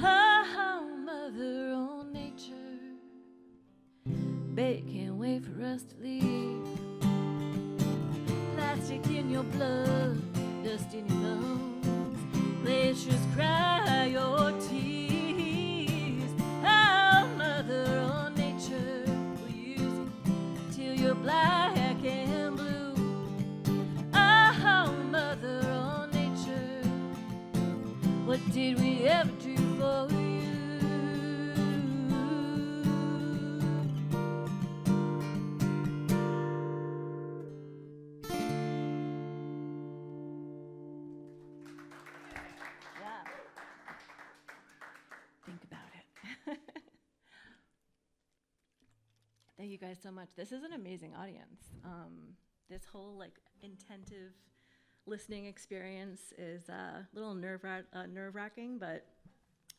S4: Oh, Mother or Nature, bet you can't wait for us to leave. Plastic in your blood, dust in your lungs, glaciers cry your tears. Oh, Mother or Nature, we'll use it till you're black and blue. Oh, Mother or Nature, what did we ever do for you? Think about it. Thank you guys so much. This is an amazing audience. This whole intensive listening experience is a little nerve-wracking, but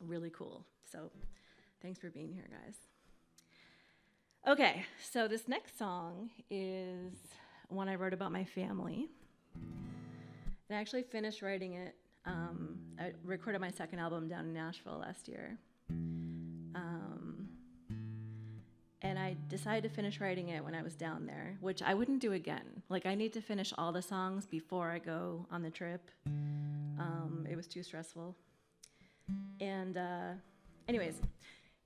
S4: really cool. So thanks for being here, guys. Okay, so this next song is one I wrote about my family. And I actually finished writing it. I recorded my second album down in Nashville last year. And I decided to finish writing it when I was down there, which I wouldn't do again. I need to finish all the songs before I go on the trip. It was too stressful. And anyways,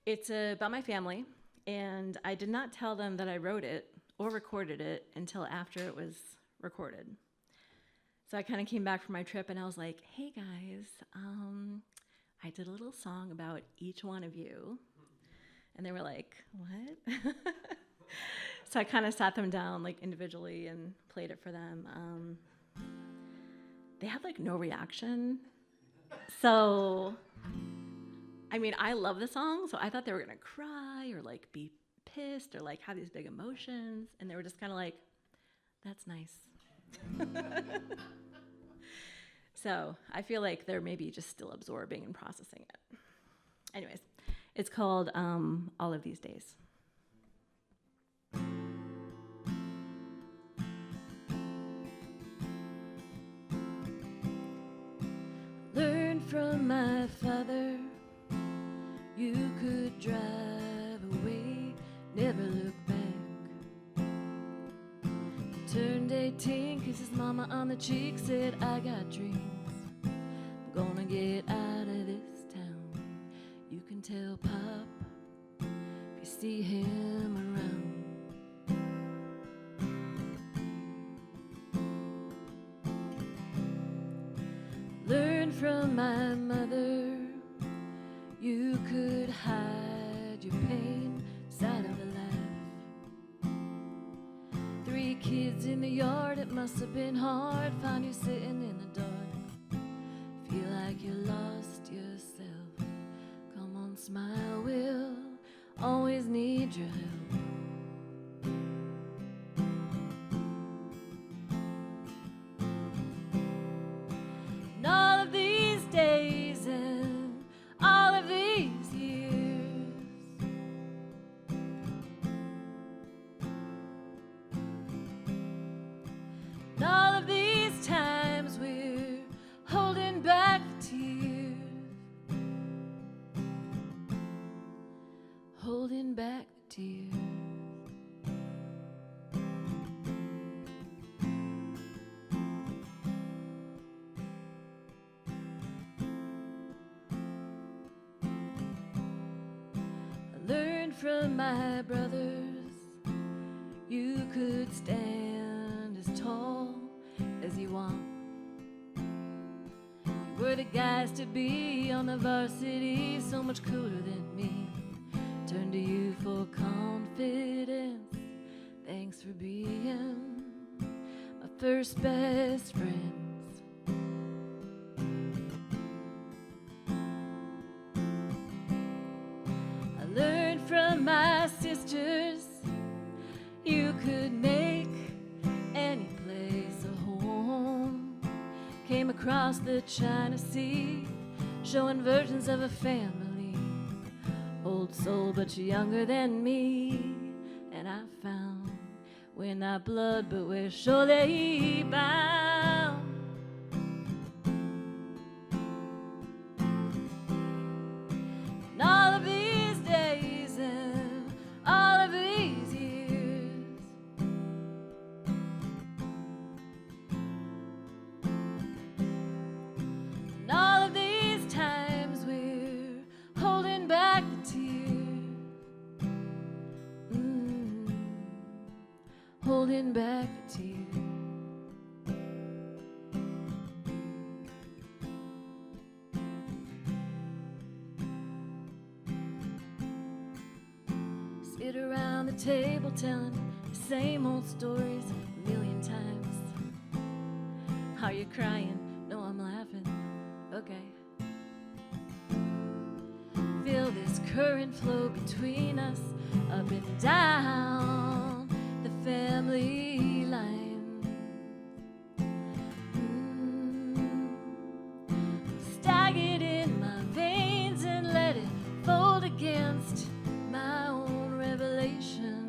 S4: it's about my family, and I did not tell them that I wrote it or recorded it until after it was recorded. So I kind of came back from my trip, and I was like, hey, guys, I did a little song about each one of you. And they were like, what? So I kind of sat them down individually and played it for them. They had no reaction. So, I mean, I love the song, so I thought they were going to cry or be pissed or have these big emotions. And they were just kind of like, that's nice. So I feel like they're maybe just still absorbing and processing it. Anyways, it's called All of These Days. Learned from my father, you could drive away, never look back. Turned 18, kissed his mama on the cheek, said, I got dreams, I'm gonna get out of this town. You can tell Pop if you see him around. Learned from my mother, you could hide your pain inside of a laugh. 3 kids in the yard, it must have been hard. Found you sitting in the dark, feel like you lost yourself. Come on, smile, we'll always need your help. And all of these days and all of these years, and all of these times we're holding back the tears, holding back the tears. from my brothers, you could stand as tall as you want. You were the guys to be on the varsity, so much cooler than me. Turn to you for confidence. Thanks for being my first best friends. I learned from my sisters you could make any place a home. Came across the China Sea, showing versions of a family. Old soul, but you're younger than me. And I found we're not blood, but we're surely bound. And all of these days and all of these years, and all of these times we're holding back the tears, holding back the tears. Sit around the table telling the same old stories a million times. Are you crying? No, I'm laughing. Okay. Feel this current flow between us, up and down the family line. Stag it in my veins and let it fold against my own revelations.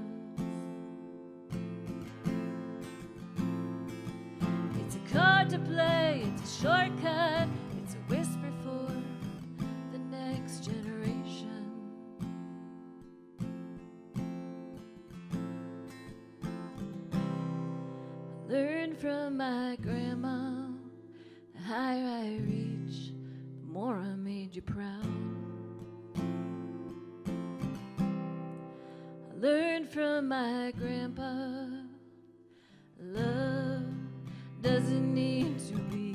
S4: It's a card to play, it's a shortcut, it's a whisper for the next generation. I learned from my grandma, the higher I reach, the more I made you proud. I learned from my grandpa, love doesn't need to be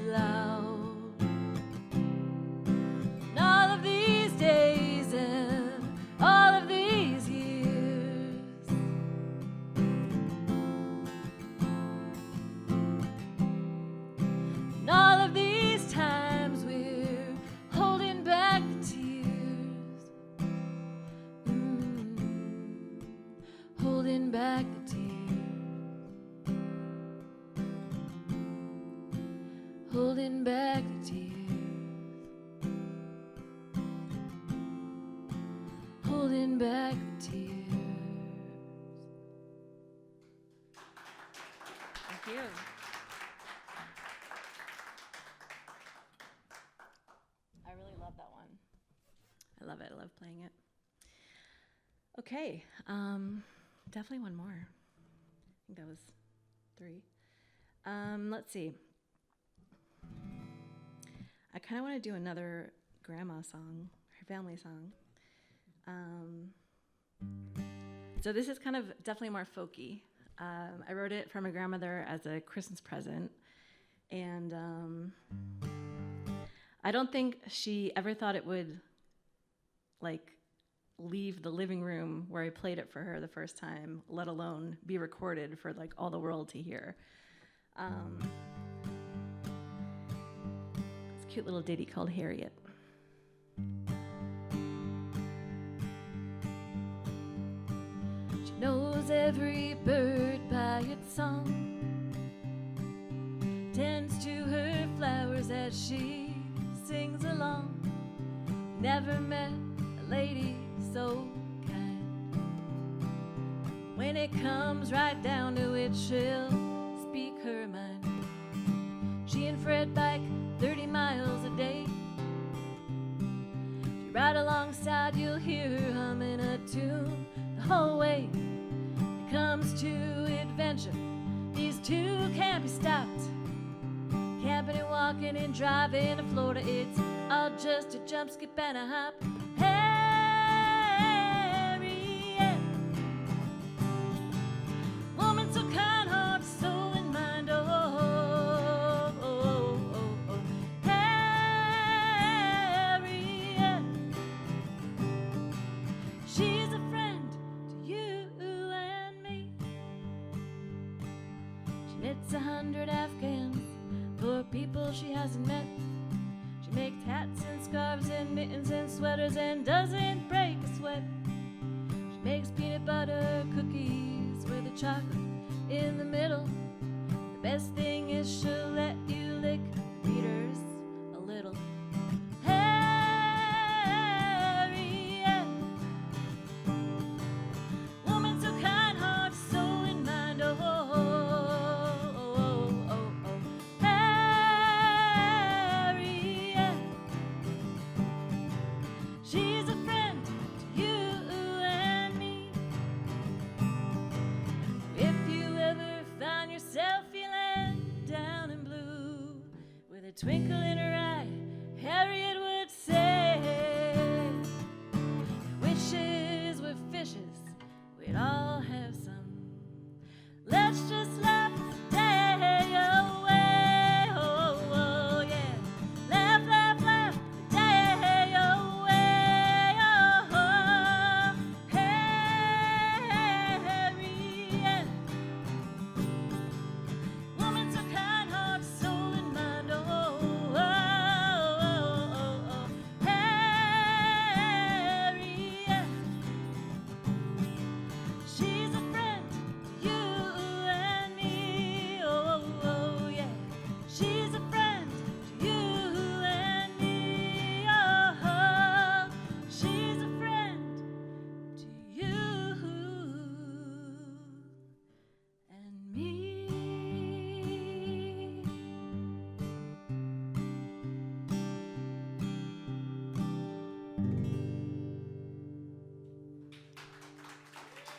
S4: loud. And all of these days and all of these years, and all of these times we're holding back the tears, holding back the tears, holding back the tears, holding back the tears. Thank you. I really love that one. I love it. I love playing it. Okay, definitely one more. I think that was 3. Let's see. I kind of want to do another grandma song, her family song. So this is kind of definitely more folky. I wrote it for my grandmother as a Christmas present, and I don't think she ever thought it would like leave the living room where I played it for her the first time, let alone be recorded for like all the world to hear. It's a cute little ditty called Harriet. She knows every bird by its song, tends to her flowers as she sings along. Never met a lady so kind. When it comes right down to it, she'll speak her mind. She and Fred bike 30 miles a day. If you ride alongside, you'll hear her humming a tune the whole way. It comes to adventure, these two can't be stopped. Camping and walking and driving to Florida, it's all just a jump, skip, and a hop. Hey, Afghans for people she hasn't met. She makes hats and scarves and mittens and sweaters and doesn't break a sweat. She makes peanut butter cookies with a chocolate in the middle. The best thing is she'll let you lick the readers a little. Harriet, woman so kind, heart, soul, and mind. Oh, oh, oh, oh, oh, oh. Harriet, she's a friend to you and me. If you ever find yourself feeling down and blue, with a twinkle in her eye, Harriet would say, wishes were fishes, we'd all have some. Let's just laugh the day away. Oh, oh, yeah. Laugh, laugh, laugh the day away. Oh, oh. Harriet, woman so kind, heart, soul, and mind. Oh, oh, oh, oh, oh. Harriet, she's a friend to you and me. Oh, oh, yeah. She's a friend to you and me. Oh, she's a friend to you and me.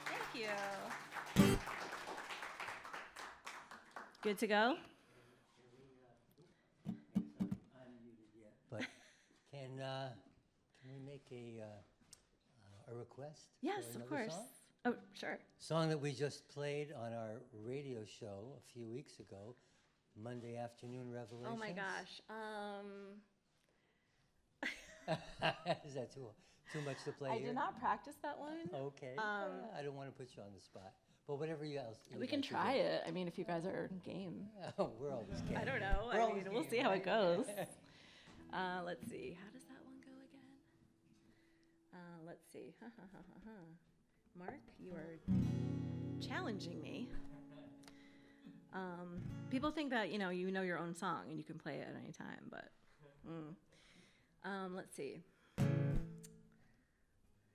S4: Thank you. Good to go?
S1: Unmuted yet, but can we make a request?
S4: Yes,
S1: for
S4: of
S1: another
S4: course.
S1: Song?
S4: Oh, sure.
S1: Song that we just played on our radio show a few weeks ago, Monday Afternoon Revelations.
S4: Oh my gosh.
S1: Is that too much to play
S4: I
S1: here?
S4: did not practice that one.
S1: Okay. I don't want to put you on the spot, but whatever you else.
S4: We can try it. I mean, if you guys are game.
S1: Oh, we're always game.
S4: I don't know.
S1: We're always
S4: We'll
S1: game,
S4: see how it
S1: right?
S4: goes. Let's see. How does that one go again? Let's see. Mark, you are challenging me. People think that you know your own song and you can play it at any time, but let's see.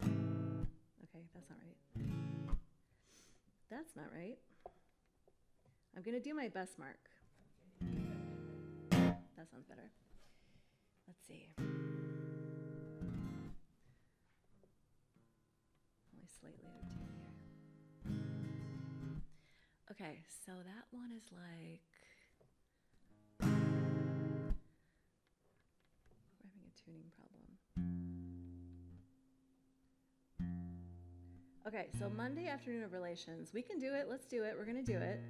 S4: Okay, that's not right. That's not right. I'm gonna do my best, Mark. That sounds better. Let's see. Only slightly out of tune here. Okay, so that one is like. We're having a tuning problem. Okay, so Monday Afternoon of Relations. We can do it. Let's do it. We're going to do it.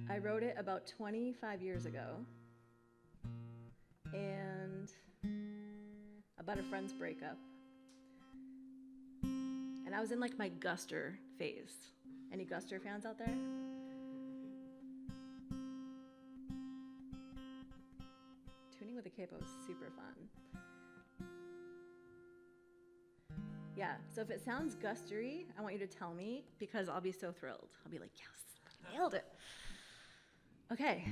S4: I wrote it about 25 years ago. And about a friend's breakup. And I was in like my Guster phase. Any Guster fans out there? Tuning with a capo is super fun. Yeah, so if it sounds gustery, I want you to tell me because I'll be so thrilled. I'll be like, yes, nailed it. Okay,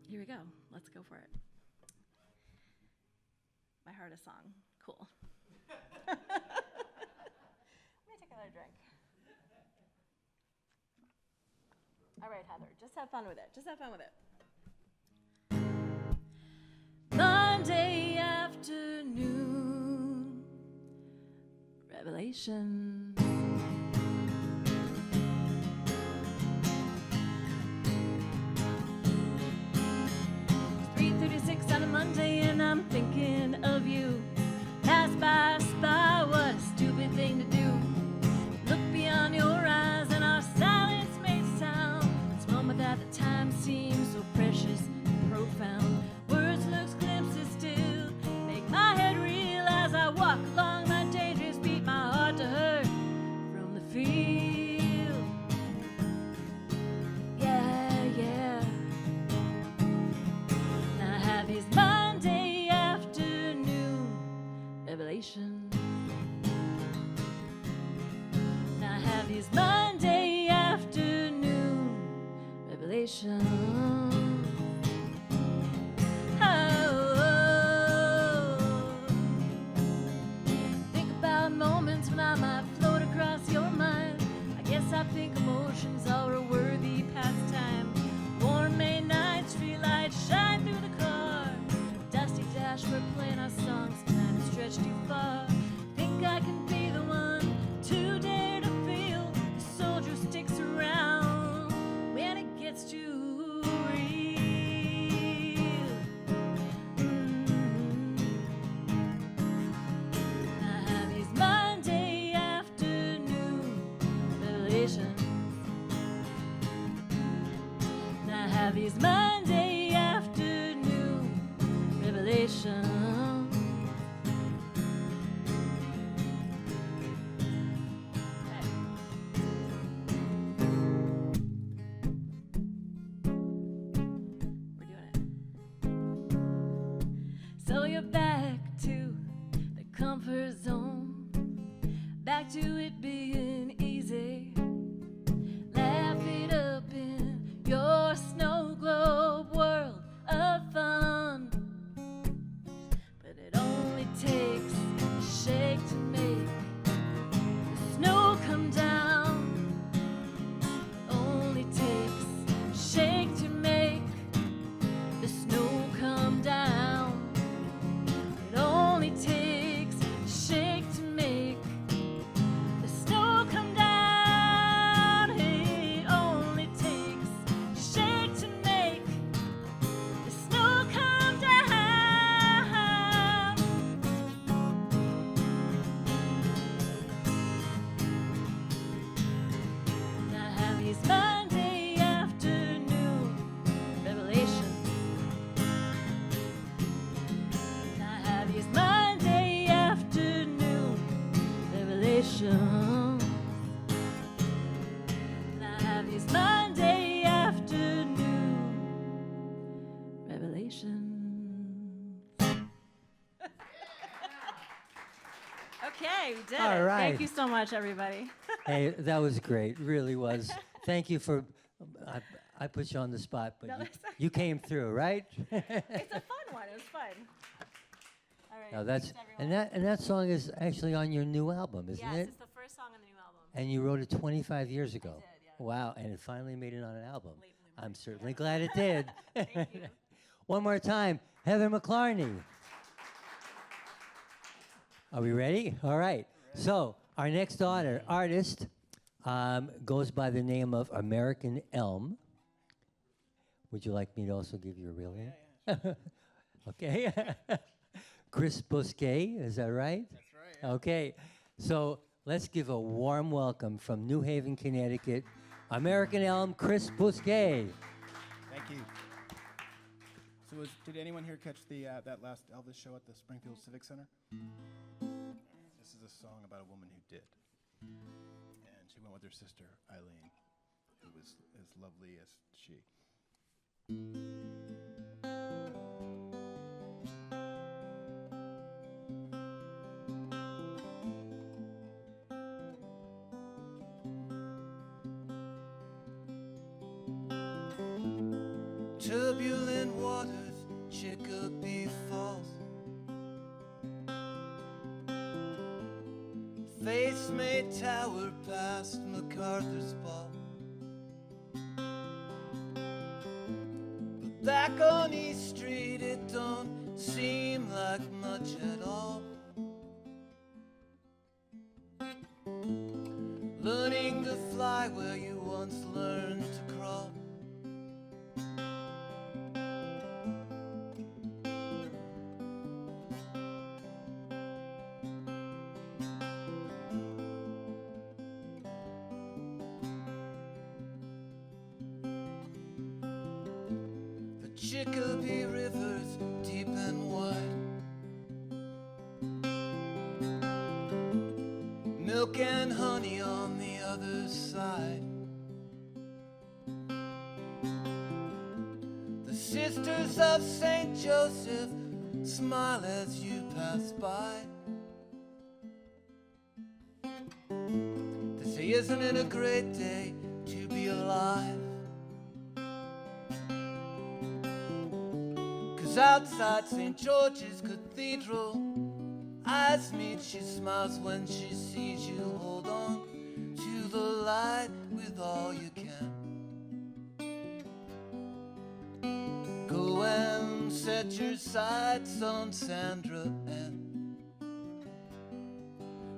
S4: here we go. Let's go for it. My hardest song. Cool. Let me take another drink. All right, Heather, just have fun with it. Just have fun with it. Monday afternoon, Revelation. 3:36 on a Monday, and I'm thinking of you. Pass by, spy, what a stupid thing to do. Look beyond your eyes, and our silence made sound. This moment at the time seems so precious and profound. Words, looks, glimpses still make my head reel as I walk along my dangerous beat, my heart to hurt from the field. revelations. Think about moments when I might float across your mind. I guess I think emotions are a worthy pastime. Warm May nights, street lights shine through the car. Dusty dash, we're playing our songs, time to stretch too far. Think I can be the one to dare to feel the soldier sticks around when it gets too real. I have these Monday afternoon revelations. I have these Monday afternoon revelations. We're doing it. So you're back to the comfort zone, back to it being easy. Laugh it up in your snow globe world of fun. But it only takes a shake to make the snow come down. Only takes a shake to make the snow come down. It only takes a shake to make the snow come down. It only takes a shake to make the snow come down. I have these Monday afternoon revelations. I have these Monday afternoon revelations. I have these Monday afternoon revelations. Okay, we did
S1: All
S4: it.
S1: right.
S4: Thank you so much, everybody.
S1: Hey, that was great. Really was. Thank you for. I put you on the spot, but
S4: No,
S1: you,
S4: that's all right.
S1: you came through, right?
S4: It's a fun one. It was fun. All right.
S1: Now that's
S4: thanks, everyone.
S1: and that song is actually on your new album, isn't
S4: Yes,
S1: it?
S4: it's the first song on the new album.
S1: And you wrote it 25 years ago.
S4: did, yeah.
S1: Wow, and it finally made it on an album.
S4: Late bloomer.
S1: I'm certainly glad it did.
S4: Thank you.
S1: One more time, Heather McLarney. Are we ready? All right. So our next artist goes by the name of American Elm. Would you like me to also give you a real name? Okay. Chris Bousquet, is that right?
S5: That's right. Yeah.
S1: Okay. So let's give a warm welcome from New Haven, Connecticut, American Elm, Chris Bousquet.
S5: Thank you. So, did anyone here catch the that last Elvis show at the Springfield Civic Center? This is a song about a woman who did, and she went with her sister Eileen, who was as lovely as she.
S6: Turbulent waters, Chicopee Falls. Face may tower past MacArthur's Ball. But back on East Street, it don't seem like much at all. Learning to fly where you once learned to crawl. Chicopee River's deep and wide. Milk and honey on the other side. The Sisters of St. Joseph smile as you pass by. They say, isn't it a great day to be alive? 'Cause outside St. George's Cathedral, eyes meet, she smiles when she sees you. Hold on to the light with all you can. Go and set your sights on Sandra Ann.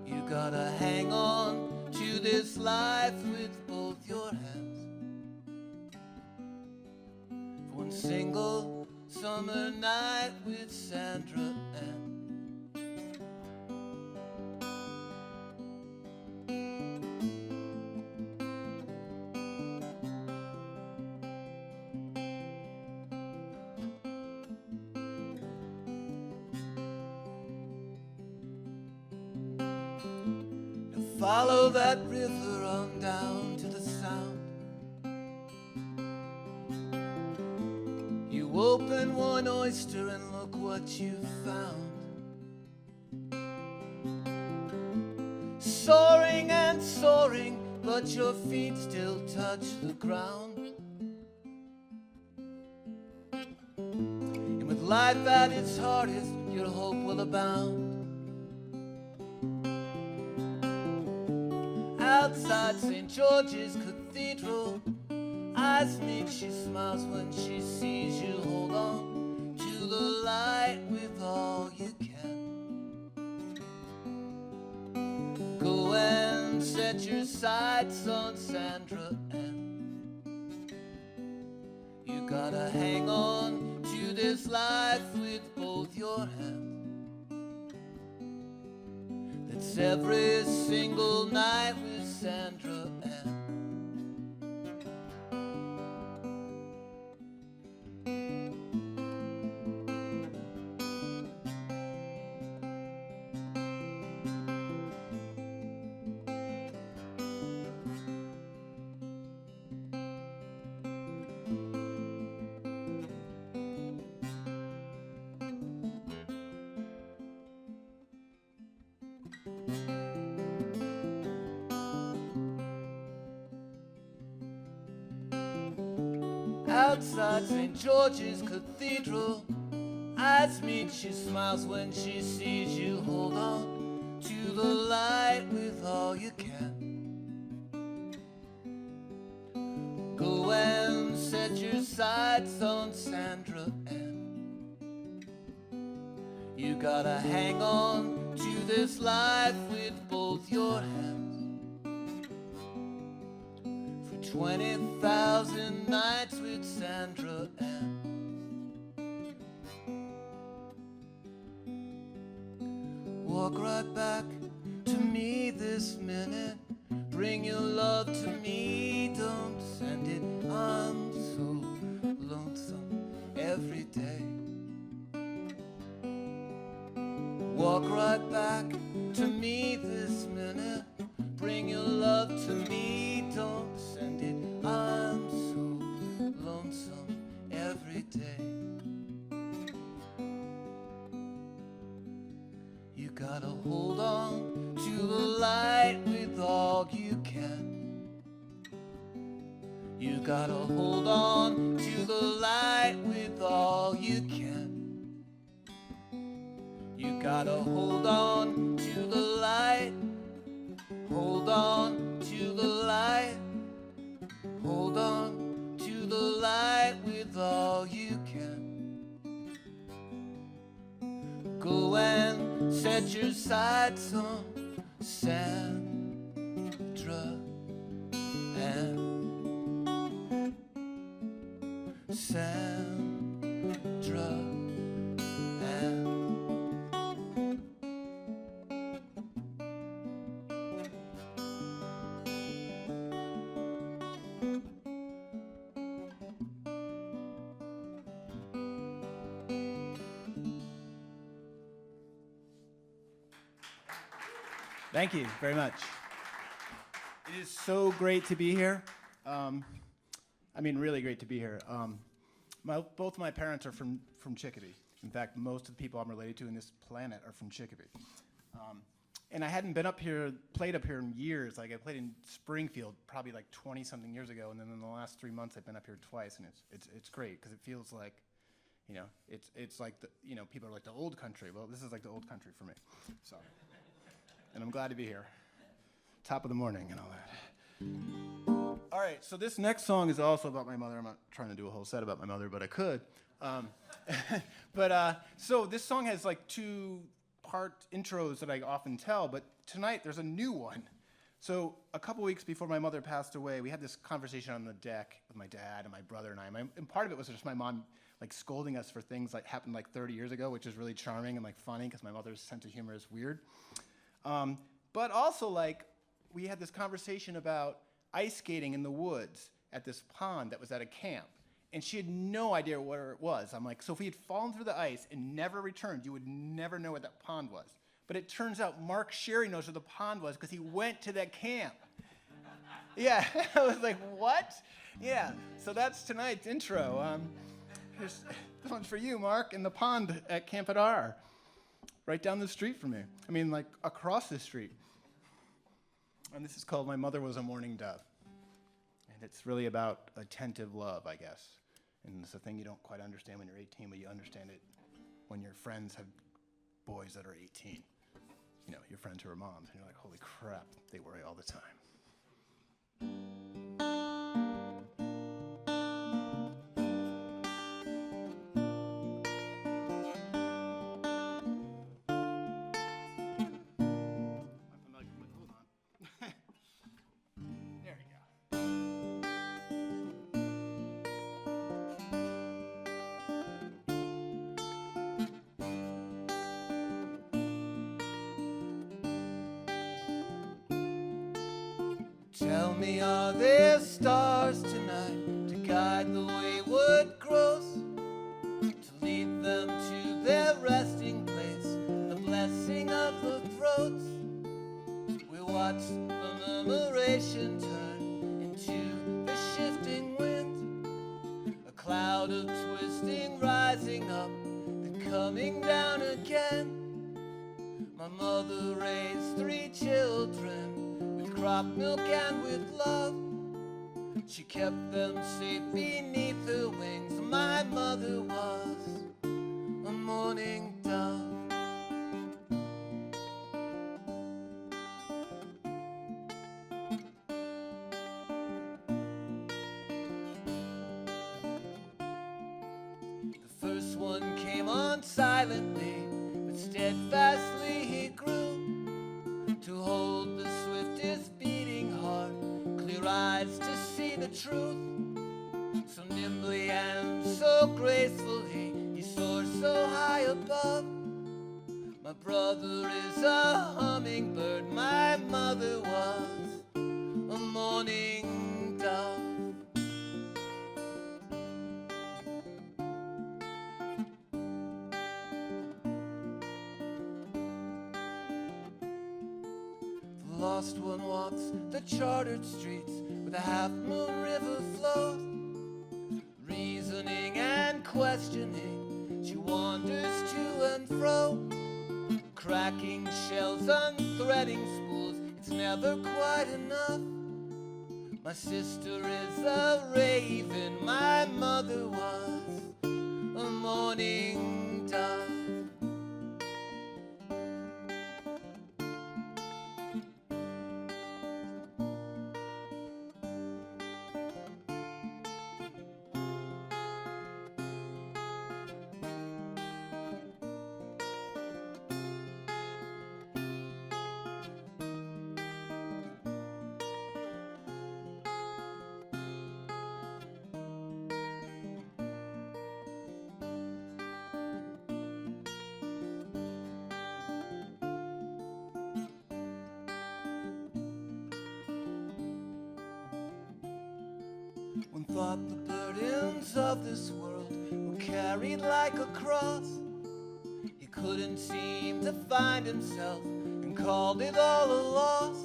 S6: You gotta hang on to this life with both your hands. For one single summer night with Sandra Ann. Follow that river on down to the Sound. You open one oyster and look what you found. Soaring and soaring, but your feet still touch the ground. And with life at its hardest, your hope will abound. Outside St. George's Cathedral, eyes meet, she smiles when she sees you. Hold on to the light with all you can. Go and set your sights on Sandra Ann. You gotta hang on to this life with both your hands. That's every single night with Sandra Ann. Outside St. George's Cathedral, eyes meet, she smiles when she sees you. Hold on to the light with all you can. Go and set your sights on Sandra Ann. You gotta hang on to this life with both your hands. 20,000 nights with Sandra Ann. Walk right back to me this minute. Bring your love to me, don't send it. I'm so lonesome every day. Walk right back to me this minute. Bring your love to me, don't send it. I'm so lonesome every day. You gotta hold on to the light with all you can. You gotta hold on to the light with all you can. You gotta hold on to the light. Hold on to the light. Hold on to the light with all you can. Go and set your sights on Sandra Ann. Sandra Ann.
S5: Thank you very much. It is so great to be here. I mean, really great to be here. Both my parents are from Chicopee. In fact, most of the people I'm related to in this planet are from Chicopee. And I hadn't been up here, played up here in years. Like I played in Springfield probably like 20-something years ago, and then in the last 3 months I've been up here twice, and it's great because it feels like You know, it's like the, you know, people are like the old country. Well, this is like the old country for me. So, and I'm glad to be here. Top of the morning and all that. All right, so this next song is also about my mother. I'm not trying to do a whole set about my mother, but I could. So this song has like 2-part intros that I often tell, but tonight there's a new one. So a couple weeks before my mother passed away, we had this conversation on the deck with my dad and my brother and I. And part of it was just my mom like scolding us for things like happened like 30 years ago, which is really charming and like funny because my mother's sense of humor is weird. But also like we had this conversation about ice skating in the woods at this pond that was at a camp. And she had no idea where it was. I'm like, so if we had fallen through the ice and never returned, you would never know what that pond was. But it turns out Mark Sherry knows where the pond was because he went to that camp. Yeah, I was like, what? Yeah, so that's tonight's intro. This one's for you, Mark, in the pond at Camp Adar, right down the street from me. I mean, like across the street. And this is called My Mother Was a Mourning Dove. And it's really about attentive love, I guess. And it's a thing you don't quite understand when you're 18, but you understand it when your friends have boys that are 18. You know, your friends who are moms, and you're like, holy crap, they worry all the time. Hold on. There we go.
S6: Tell me, are there stars tonight to guide the wayward growth, to lead them to their resting place, the blessing of the throats? We watch the murmuration turn into the shifting wind, a cloud of twisting rising up, then coming down again. My mother raised 3 children, crop milk and with love. She kept them safe beneath her wings. My mother was a mourning dove. The first one came on silently, but steadfastly he grew to hold the swiftest beating heart, clear eyes to see the truth. So nimbly and so gracefully, he soared so high above. My brother is a hummingbird, my mother was a mourning dove. The lost one walks the chartered streets where the half-moon river flows. Reasoning and questioning, she wanders to and fro, cracking shells, unthreading spools, it's never quite enough. My sister is a raven, my mother was a mourning dove. One thought the burdens of this world were carried like a cross. He couldn't seem to find himself and called it all a loss.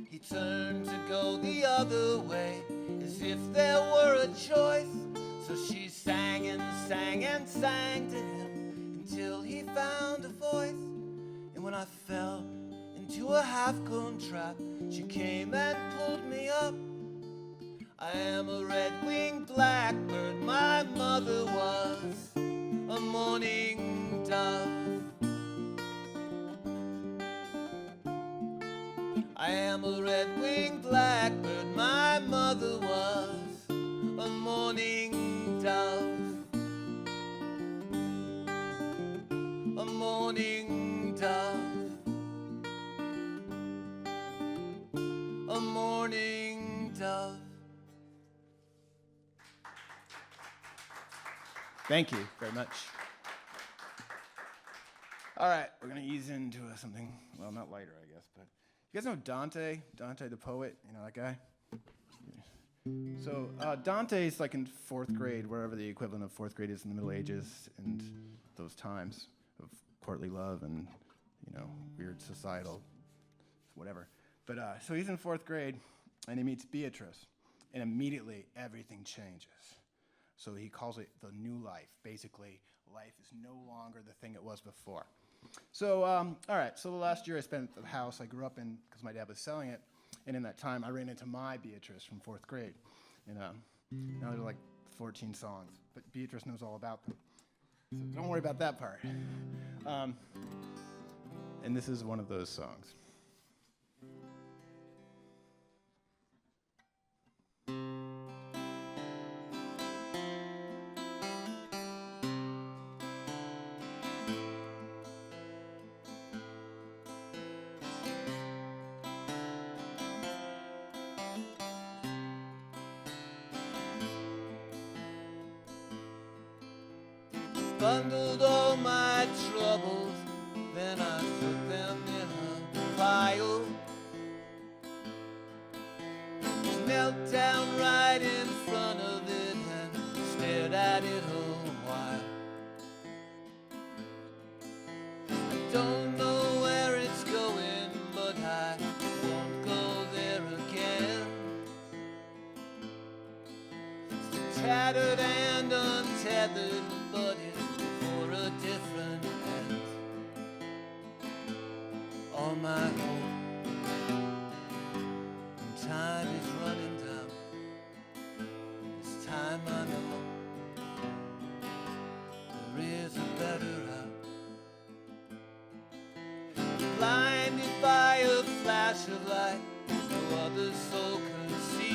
S6: He turned to go the other way as if there were a choice. So she sang and sang and sang to him until he found a voice. And when I fell into a half-grown trap, she came and pulled me up. I am a red-winged blackbird, my mother was mourning dove. I am a red-winged blackbird, my mother was a mourning dove. A mourning dove. A mourning dove.
S5: Thank you very much. All right, we're gonna ease into something, well, not lighter, I guess, but you guys know Dante? Dante the poet, you know that guy? So Dante's like in 4th grade, wherever the equivalent of 4th grade is in the Middle Ages and those times of courtly love and, you know, weird societal whatever. But so he's in 4th grade and he meets Beatrice, and immediately everything changes. So he calls it the new life. Basically, life is no longer the thing it was before. So, all right, so the last year I spent at the house I grew up in, because my dad was selling it, and in that time I ran into my Beatrice from 4th grade. And now there are like 14 songs, but Beatrice knows all about them. So don't worry about that part. And this is one of those songs.
S6: Bundled all my troubles, then I put them in a pile. Knelt down right in front of it and stared at it a while. I don't know where it's going, but I won't go there again. It's tattered and untethered, but it's for a different end. All my hope and time is running down. This time I know there is a better out. Blinded by a flash of light no other soul could see.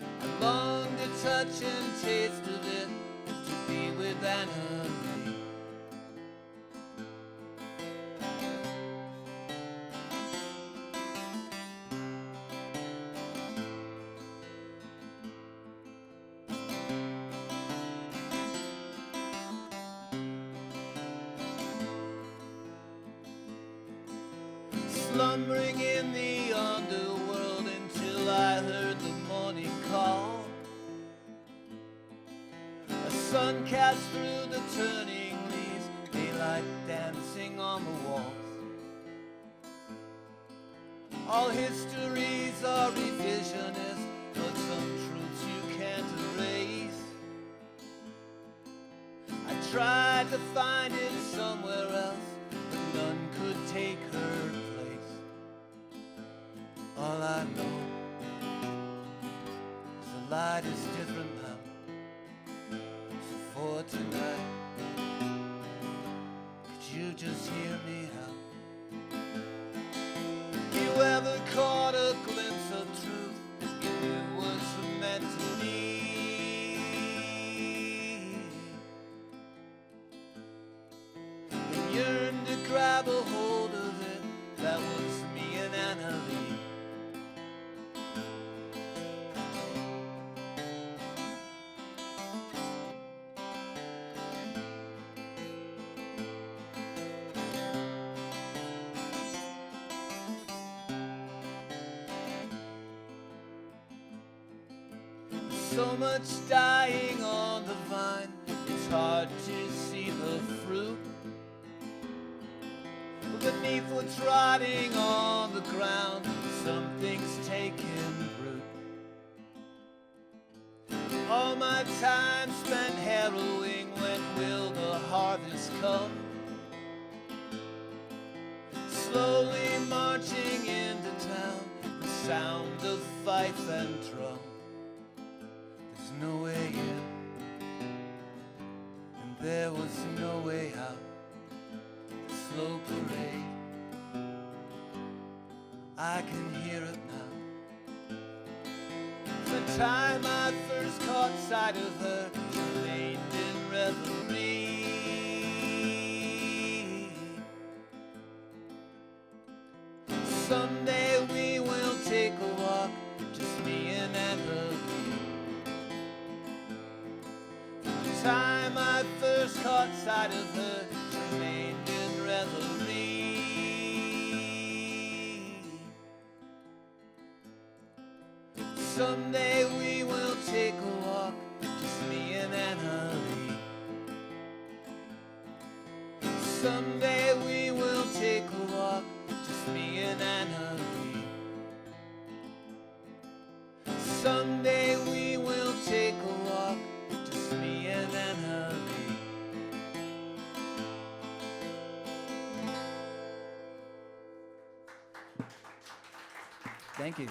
S6: I long to touch and taste of it, to be with Anna-Lee. Slumbering in the underworld until I heard the morning call. A sun cast through the turning leaves, daylight dancing on the walls. All histories are revisionist, but some truths you can't erase. I tried to find it somewhere else, but none could take her place. All I know is the light is different now. So for tonight, could you just hear me out? You ever caught a glimpse of truth you knew was meant to be? And yearned to grab a hold of it, that was me and Anna-Lee. So much dying on the vine, it's hard to see the fruit. Beneath what's rotting on the ground, something's taken root. All my time spent harrowing, when will the harvest come? Slowly marching into town, the sound of fife and drum. I can hear it now. The time I first caught sight of her, she laid in reverie. Someday we will take a walk, just me and Anna. The time I first caught sight of her, she remained in reverie. Someday we will take a walk, just me and Anna. Someday we will take a walk, just me and Anna. Someday we will take a walk, just me and Anna.
S5: Thank you.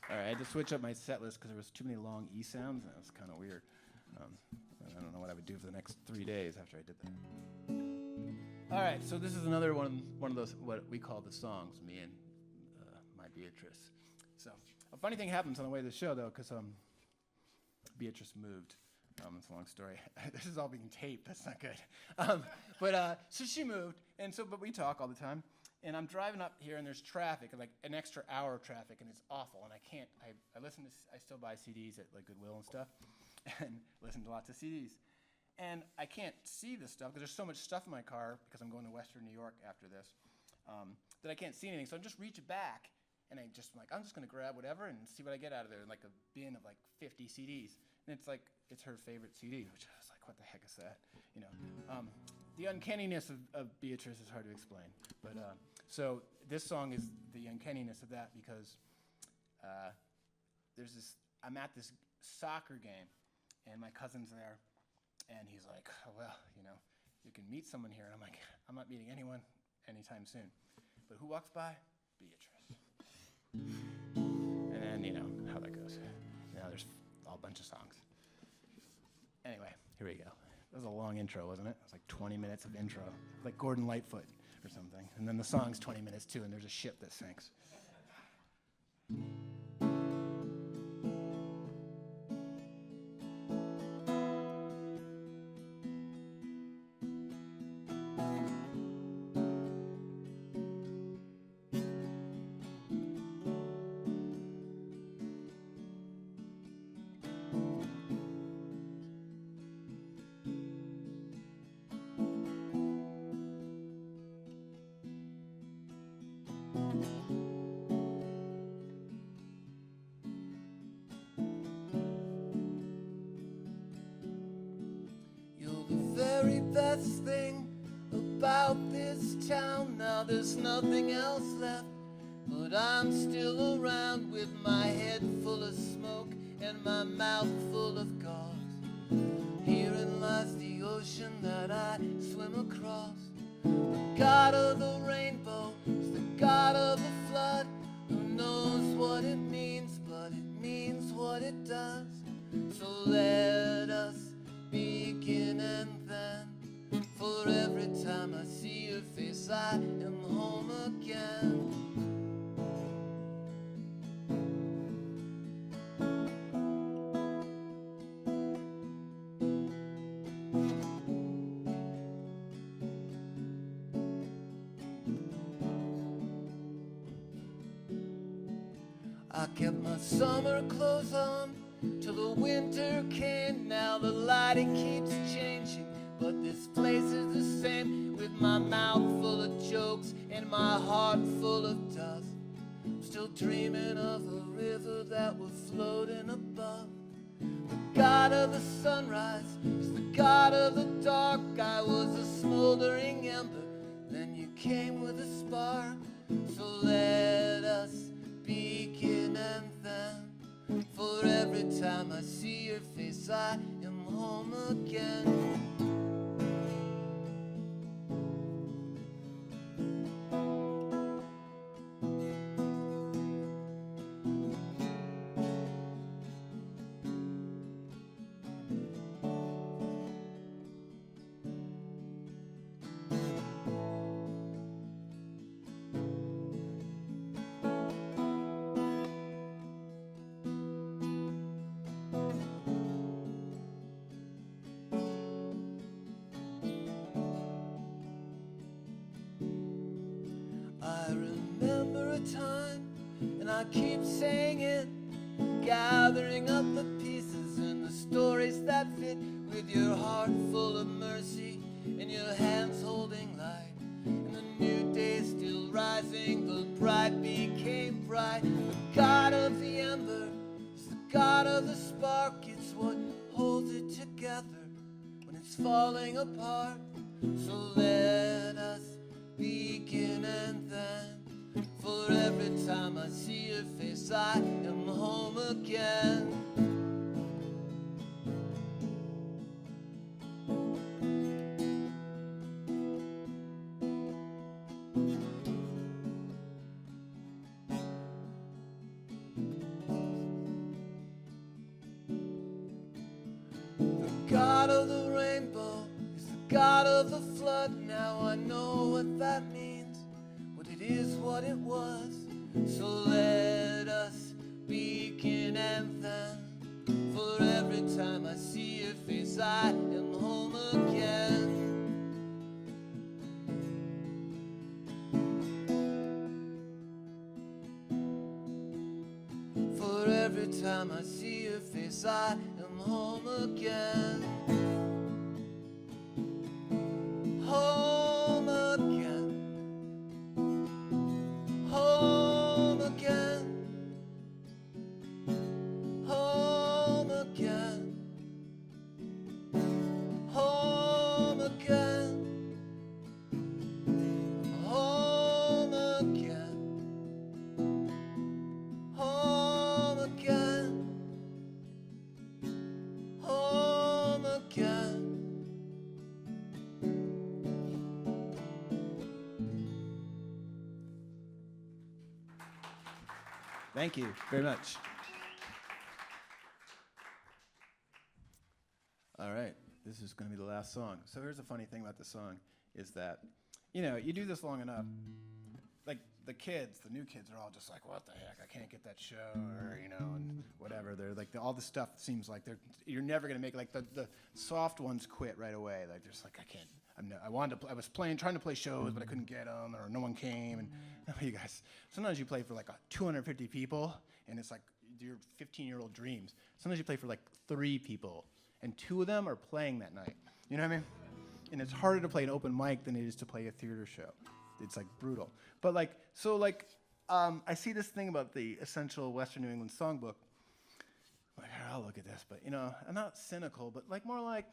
S5: All right, I had to switch up my set list because there was too many long E sounds, and that was kind of weird. I don't know what I would do for the next 3 days after I did that. All right, so this is another one of those what we call the songs, me and my Beatrice. So a funny thing happens on the way to the show though, because Beatrice moved. It's a long story. This is all being taped. That's not good. So she moved, and but we talk all the time. And I'm driving up here, and there's traffic, like an extra hour of traffic, and it's awful. And I can't. I still buy CDs at like Goodwill and stuff, and listen to lots of CDs. And I can't see this stuff because there's so much stuff in my car because I'm going to Western New York after this that I can't see anything. So I'm just reaching back, and I'm just going to grab whatever and see what I get out of there, like a bin of like 50 CDs. And it's her favorite CD, which I was like, what the heck is that? You know, the uncanniness of Beatrice is hard to explain. But so this song is the uncanniness of that because I'm at this soccer game, and my cousin's there. And he's like, oh, well, you can meet someone here. And I'm like, I'm not meeting anyone anytime soon. But who walks by? Beatrice. And then, how that goes. There's a bunch of songs. Anyway, here we go. That was a long intro, wasn't it? It was like 20 minutes of intro, like Gordon Lightfoot or something. And then the song's 20 minutes too, and there's a ship that sinks. Best thing about this town, now there's nothing else left, but I'm still around with my head full of smoke and my mouth full of gauze. Herein lies the ocean that I swim across. The god of the rainbow is the god of the flood. Who knows what it means, but it means what it does. So let us begin, and then for every time I see your face, I am home again. I kept my summer clothes on till the winter came. Now the lighting keeps changing, but this place is the same, with my mouth full of jokes and my heart full of dust. I'm still dreaming of a river that was floating above. The god of the sunrise is the god of the dark. I was a smoldering ember, then you came with a spark. So let us begin, and then for every time I see your face, I am home again.
S6: a time, and I keep saying it, gathering up the pieces and the stories that fit, with your heart full of mercy and your hands holding light. And the new day still rising, the bright became bright. The God of the ember is the God of the spark. It's what holds it together when it's falling apart. So let us begin, and then for every time I see your face I am home again. The God of the rainbow is the God of the flood. Now I know what that means, what it is, what it was. So let us begin, and then for every time I see your face I am home again. For every time I see your face I am home again. Home again. Home again. Home again. Home again. Home again. Home again. Home again.
S5: Thank you very much. All right, this is going to be the last song. So here's the funny thing about the song is that, you know, you do this long enough, like the kids, the new kids are all just like, what the heck, I can't get that show, or, you know, and whatever. They're like, all the stuff seems like you're never going to make it. Like the soft ones quit right away. Like they're just like, I can't. I was trying to play shows, but I couldn't get them, or no one came. And you guys, sometimes you play for like 250 people, and it's like your 15-year-old dreams. Sometimes you play for like 3 people, and 2 of them are playing that night. You know what I mean? And it's harder to play an open mic than it is to play a theater show. It's like brutal. But like, so like, I see this thing about the Essential Western New England Songbook. I'm like, I'll look at this, but you know, I'm not cynical, but like more like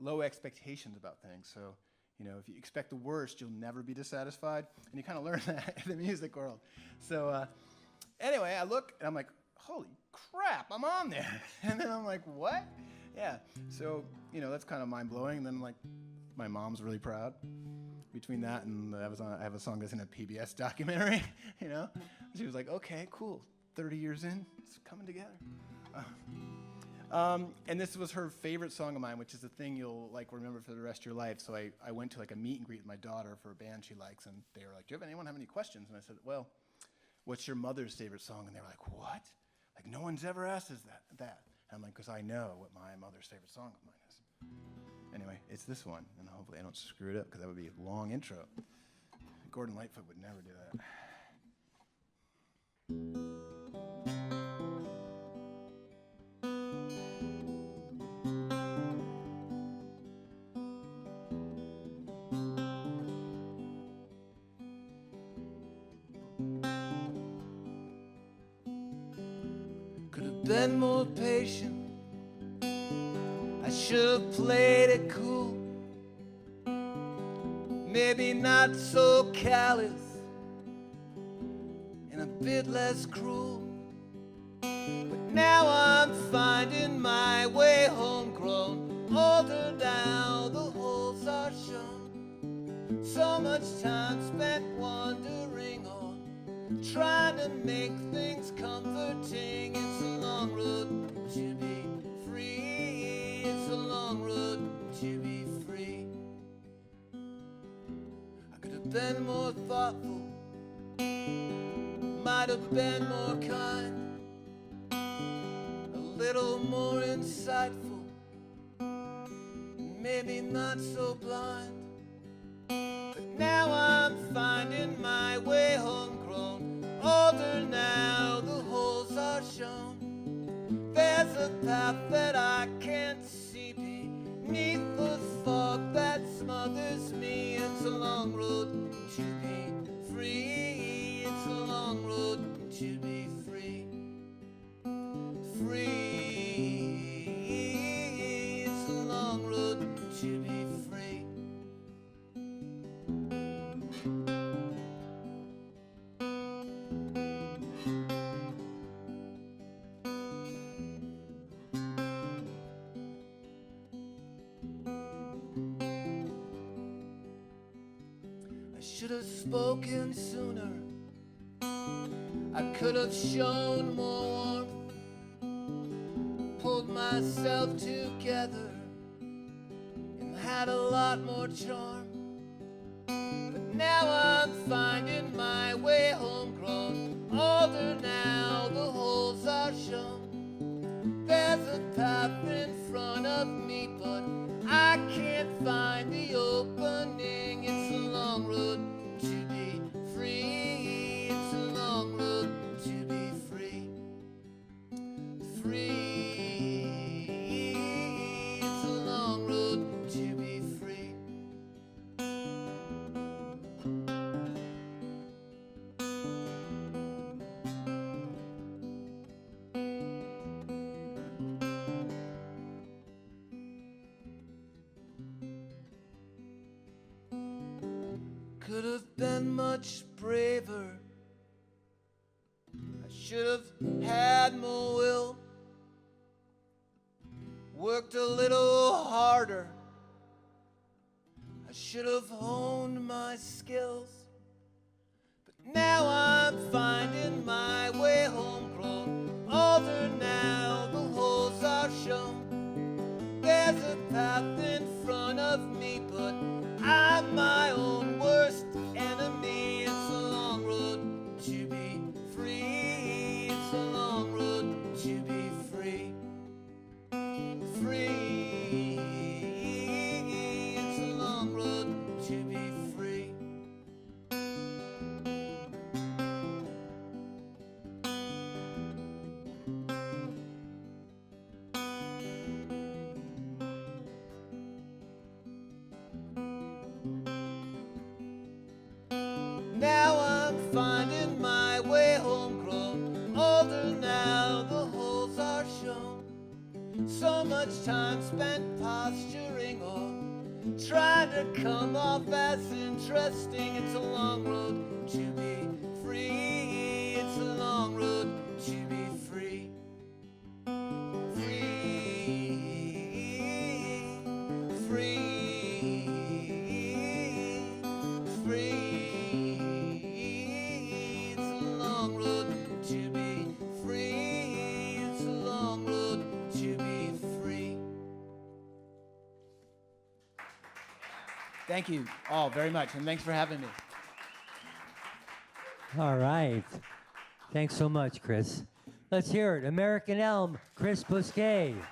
S5: low expectations about things. So, you know, if you expect the worst, you'll never be dissatisfied. And you kind of learn that in the music world. So anyway, I look and I'm like, holy crap, I'm on there. And then I'm like, what? Yeah. So, you know, that's kind of mind-blowing. And then like, my mom's really proud. Between that and I have a song that's in a PBS documentary, you know? She was like, okay, cool. 30 years in, it's coming together. And this was her favorite song of mine, which is the thing you'll like remember for the rest of your life. So I went to like a meet and greet with my daughter for a band she likes, and they were like, do anyone have any questions? And I said, well, what's your mother's favorite song? And they were like, what? Like no one's ever asked us that. And I'm like, because I know what my mother's favorite song of mine is. Anyway, it's this one, and hopefully I don't screw it up, because that would be a long intro. Gordon Lightfoot would never do that.
S6: Could have been more patient. I should have played it cool. Maybe not so callous and a bit less cruel. But now I'm finding my way homegrown. Older now, the holes are shown. So much time spent wandering on, trying to make things comforting. It's a long road to be free. It's a long road to be free. I could have been more thoughtful, might have been more kind, a little more insightful, maybe not so blind. But now I'm finding my path that I can't see beneath the fog that smothers me. It's a long road to be free. It's a long road to be free. Free. It's a long road to be free. I should have spoken sooner. I could have shown more warmth, pulled myself together, and had a lot more charm. But now I'm finding my way homegrown, older now, the holes are shown. There's a path in front of me, but I can't find the opening. It's a long road to be free. It's a long road to be free. Free. It's a long road to be free. Could have been much braver. I should have had more will, worked a little harder. I should have honed my skills. But now I'm finding my way homegrown, older now, the holes are shown. There's a path in front of me, but I'm my own worst enemy. It's a long road to be free. It's a long road to be free. Free. It's a long road to be free. Now I'm finding my way homegrown, older now, the holes are shown. So much time spent posturing or trying to come off as interesting. It's a long road to be free. It's a long road to be free. Free. Free. Free. It's a long road to be free. It's a long road to be free.
S5: Thank you all very much, and thanks for having me.
S1: All right. Thanks so much, Chris. Let's hear it. American Elm, Chris Bousquet. Thank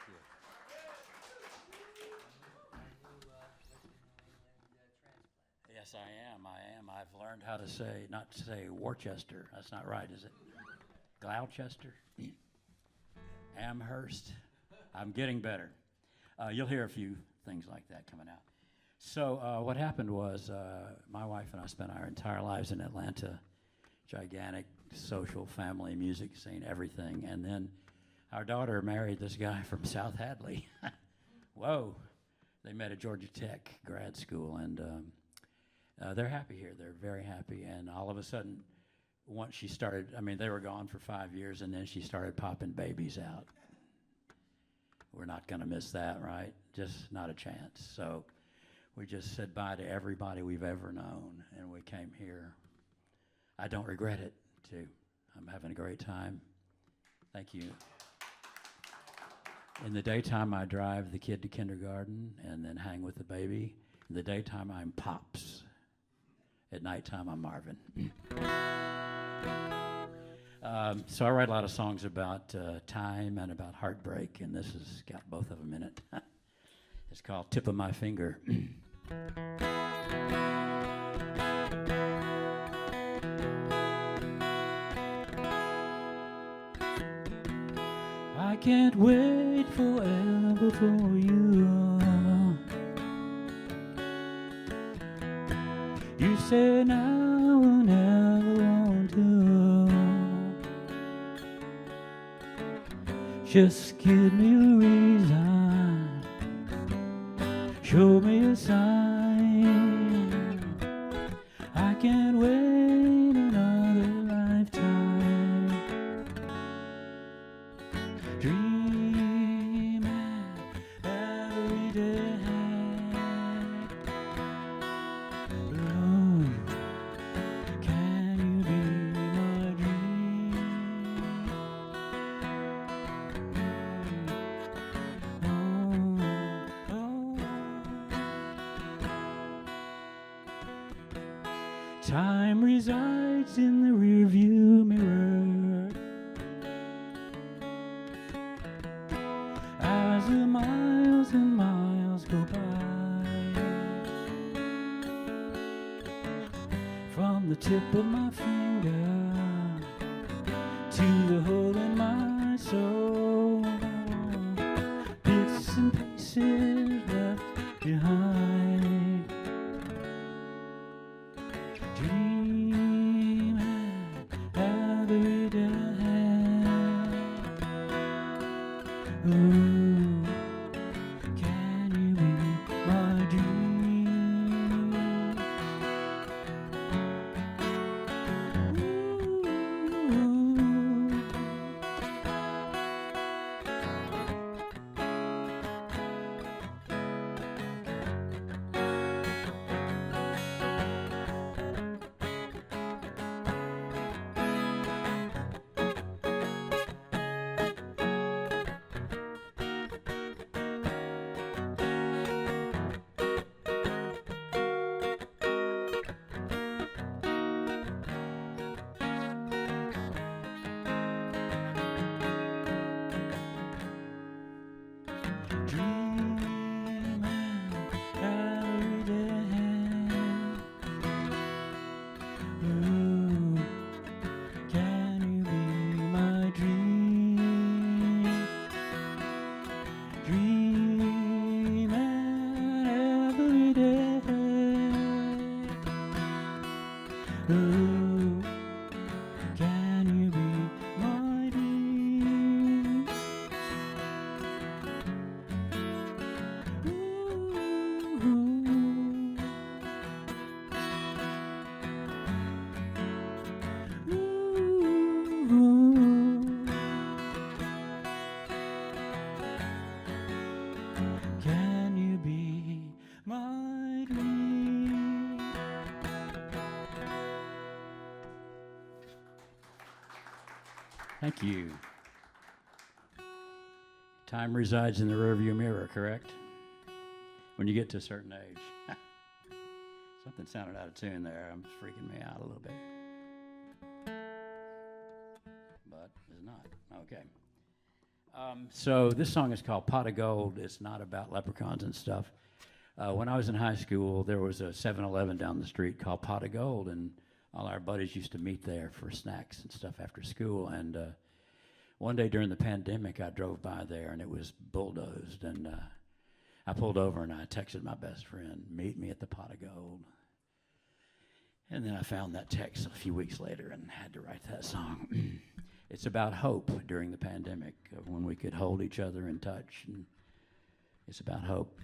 S1: you.
S7: Yes, I am. I've learned how to say, not to say Worcester. That's not right, is it? Gloucester? Amherst? I'm getting better. You'll hear a few things like that coming out. So what happened was my wife and I spent our entire lives in Atlanta, gigantic social, family, music scene, everything. And then our daughter married this guy from South Hadley. Whoa. They met at Georgia Tech grad school, and they're happy here. They're very happy. And all of a sudden, once she started, I mean, they were gone for 5 years, and then she started popping babies out. We're not going to miss that, right? Just not a chance. So we just said bye to everybody we've ever known, and we came here. I don't regret it, too. I'm having a great time. Thank you. In the daytime, I drive the kid to kindergarten and then hang with the baby. In the daytime, I'm Pops. At nighttime, I'm Marvin. So I write a lot of songs about time and about heartbreak, and this has got both of them in it. It's called Tip of My Finger. can't wait forever for you. You say now I never want to. Just give me a reason, show me a sign. I can't wait another lifetime. Dreaming every day. Oh, can you be my dream? Oh, oh. Time resides in the rearview mirror as the miles and miles go by. From the tip of my finger to the hole in my soul, bits and pieces left behind. Dreaming every day. Ooh, can you be my dream? Ooh. Dreaming every day. Ooh, can you be my dream? Dreaming every day. Ooh, can you be my dream? Can you be my dream? Thank you. Time resides in the rearview mirror, correct? When you get to a certain age. Something sounded out of tune there. I'm freaking me out a little bit. But it's not. Okay. So this song is called Pot of Gold. It's not about leprechauns and stuff. When I was in high school, there was a 7-Eleven down the street called Pot of Gold, and all our buddies used to meet there for snacks and stuff after school. And one day during the pandemic, I drove by there, and it was bulldozed. And I pulled over, and I texted my best friend, meet me at the Pot of Gold. And then I found that text a few weeks later and had to write that song. It's about hope during the pandemic, of when we could hold each other in touch. And it's about hope.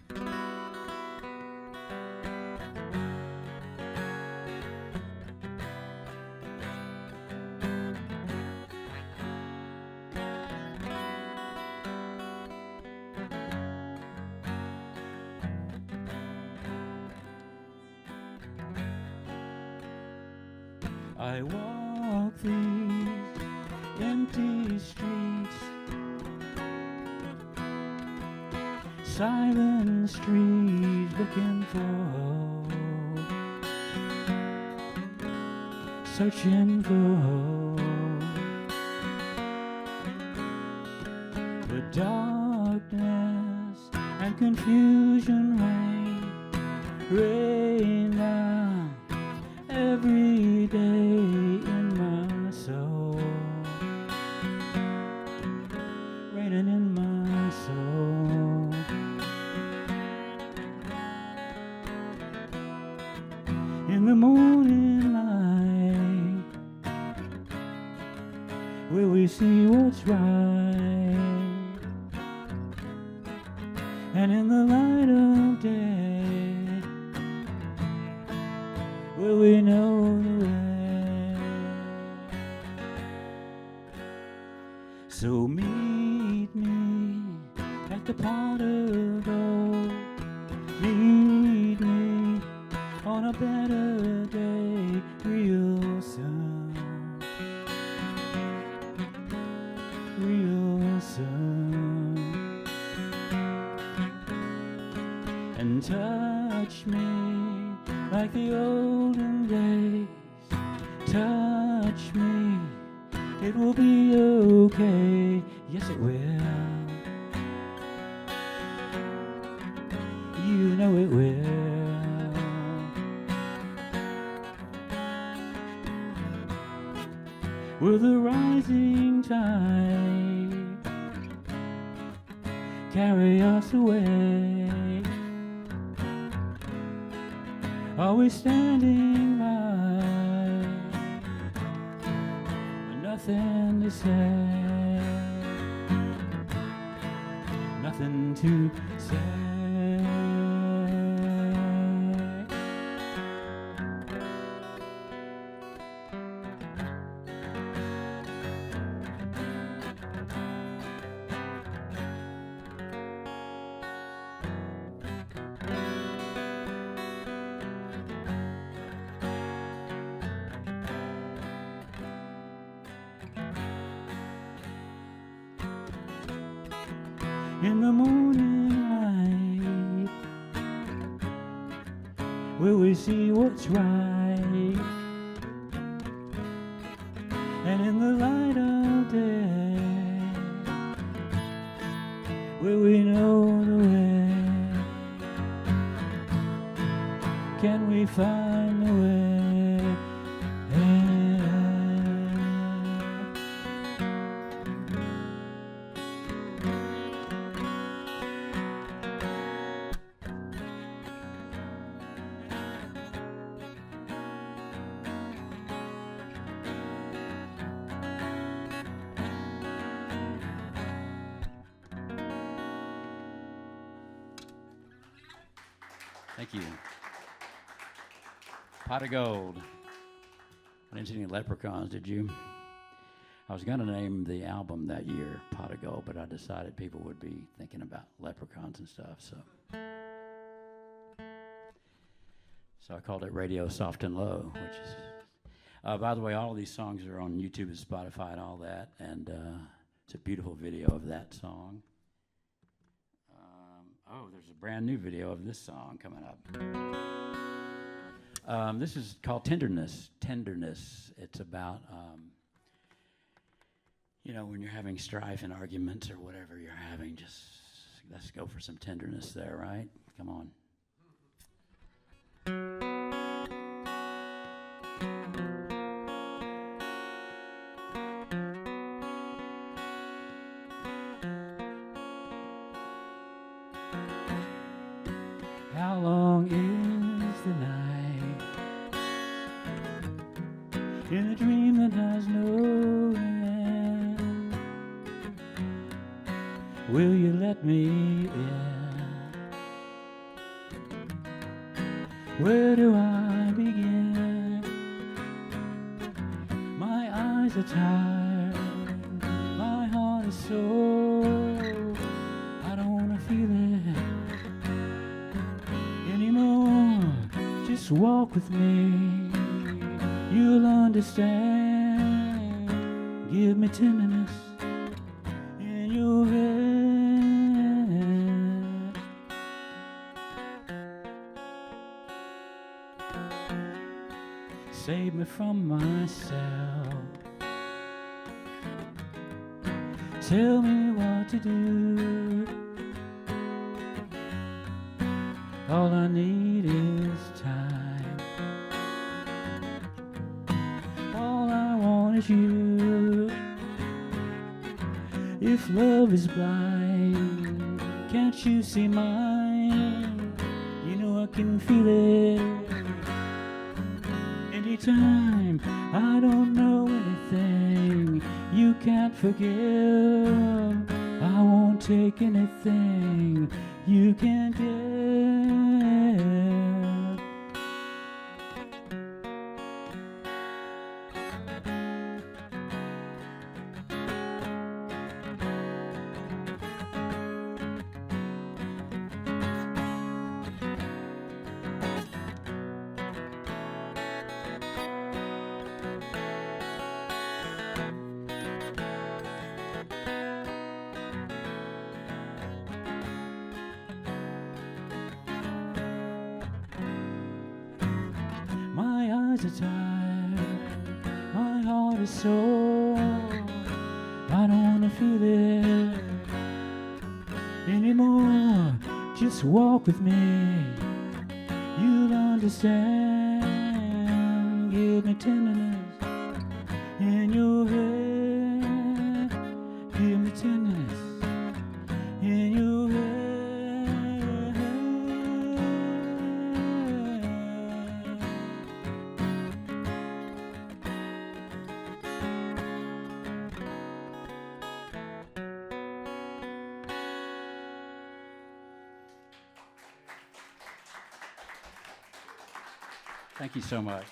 S7: I walk these empty streets, silent streets, looking for hope, searching for hope. The darkness and confusion rain down every day in my soul, raining in the morning light, where we see what's right, and in the light of day, where we know the way. So meet me at the pot of gold, meet me on a better day, real soon, real soon, and touch me like the olden days, touch me, it will be okay, yes it will, you know it will. Will the rising tide carry us away? Are we standing by with nothing to say, nothing to say? In the morning light, where we see what's right, and in the light of day, where we know the way, can we find the way? Thank you. Pot of Gold. I didn't see any leprechauns, did you? I was going to name the album that year Pot of Gold, but I decided people would be thinking about leprechauns and stuff, so I called it Radio Soft and Low, which is, by the way, all of these songs are on YouTube and Spotify and all that, and it's a beautiful video of that song. Oh, there's a brand new video of this song coming up. This is called Tenderness. Tenderness. It's about, when you're having strife and arguments or whatever you're having, just let's go for some tenderness there, right? Come on. How long is the night in a dream that has no end? Will you let me in? Where do I begin? My eyes are tired, my heart is sore, I don't want to feel it anymore. Just walk with me, you'll understand. Give me tenderness in your hand. Save me from myself. Tell me what to do. All I need is time. All I want is you. If love is blind, can't you see mine? You know I can feel it. anytime. I don't know anything you can't forgive. I won't take anything you can't give. My eyes are tired, my heart is sore. I don't wanna feel it anymore. Just walk with me, you'll understand. Give me tenderness in your head. Give me tenderness in your head. Thank you so much.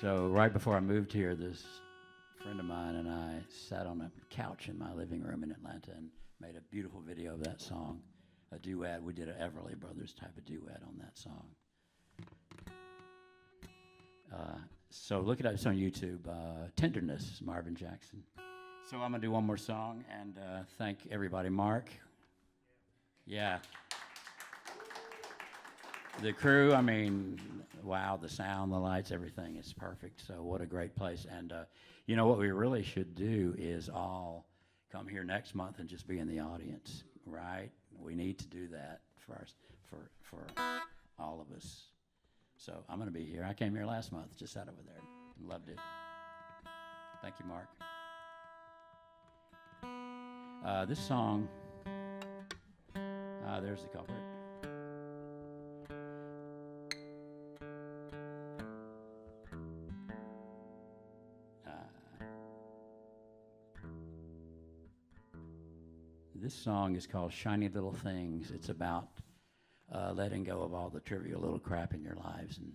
S7: So right before I moved here, this friend of mine and I sat on a couch in my living room in Atlanta and made a beautiful video of that song, a duet. We did an Everly Brothers type of duet on that song. So look it up, it's on YouTube. Tenderness, Marvin Jackson. So I'm gonna do one more song and thank everybody. Mark. Yeah. The crew, I mean, wow, the sound, the lights, everything is perfect. So what a great place. And you know what we really should do is all come here next month and just be in the audience, right? We need to do that for all of us. So I'm going to be here. I came here last month, just sat over there and loved it. Thank you, Mark. This song, there's the culprit. This song is called Shiny Little Things. It's about letting go of all the trivial little crap in your lives and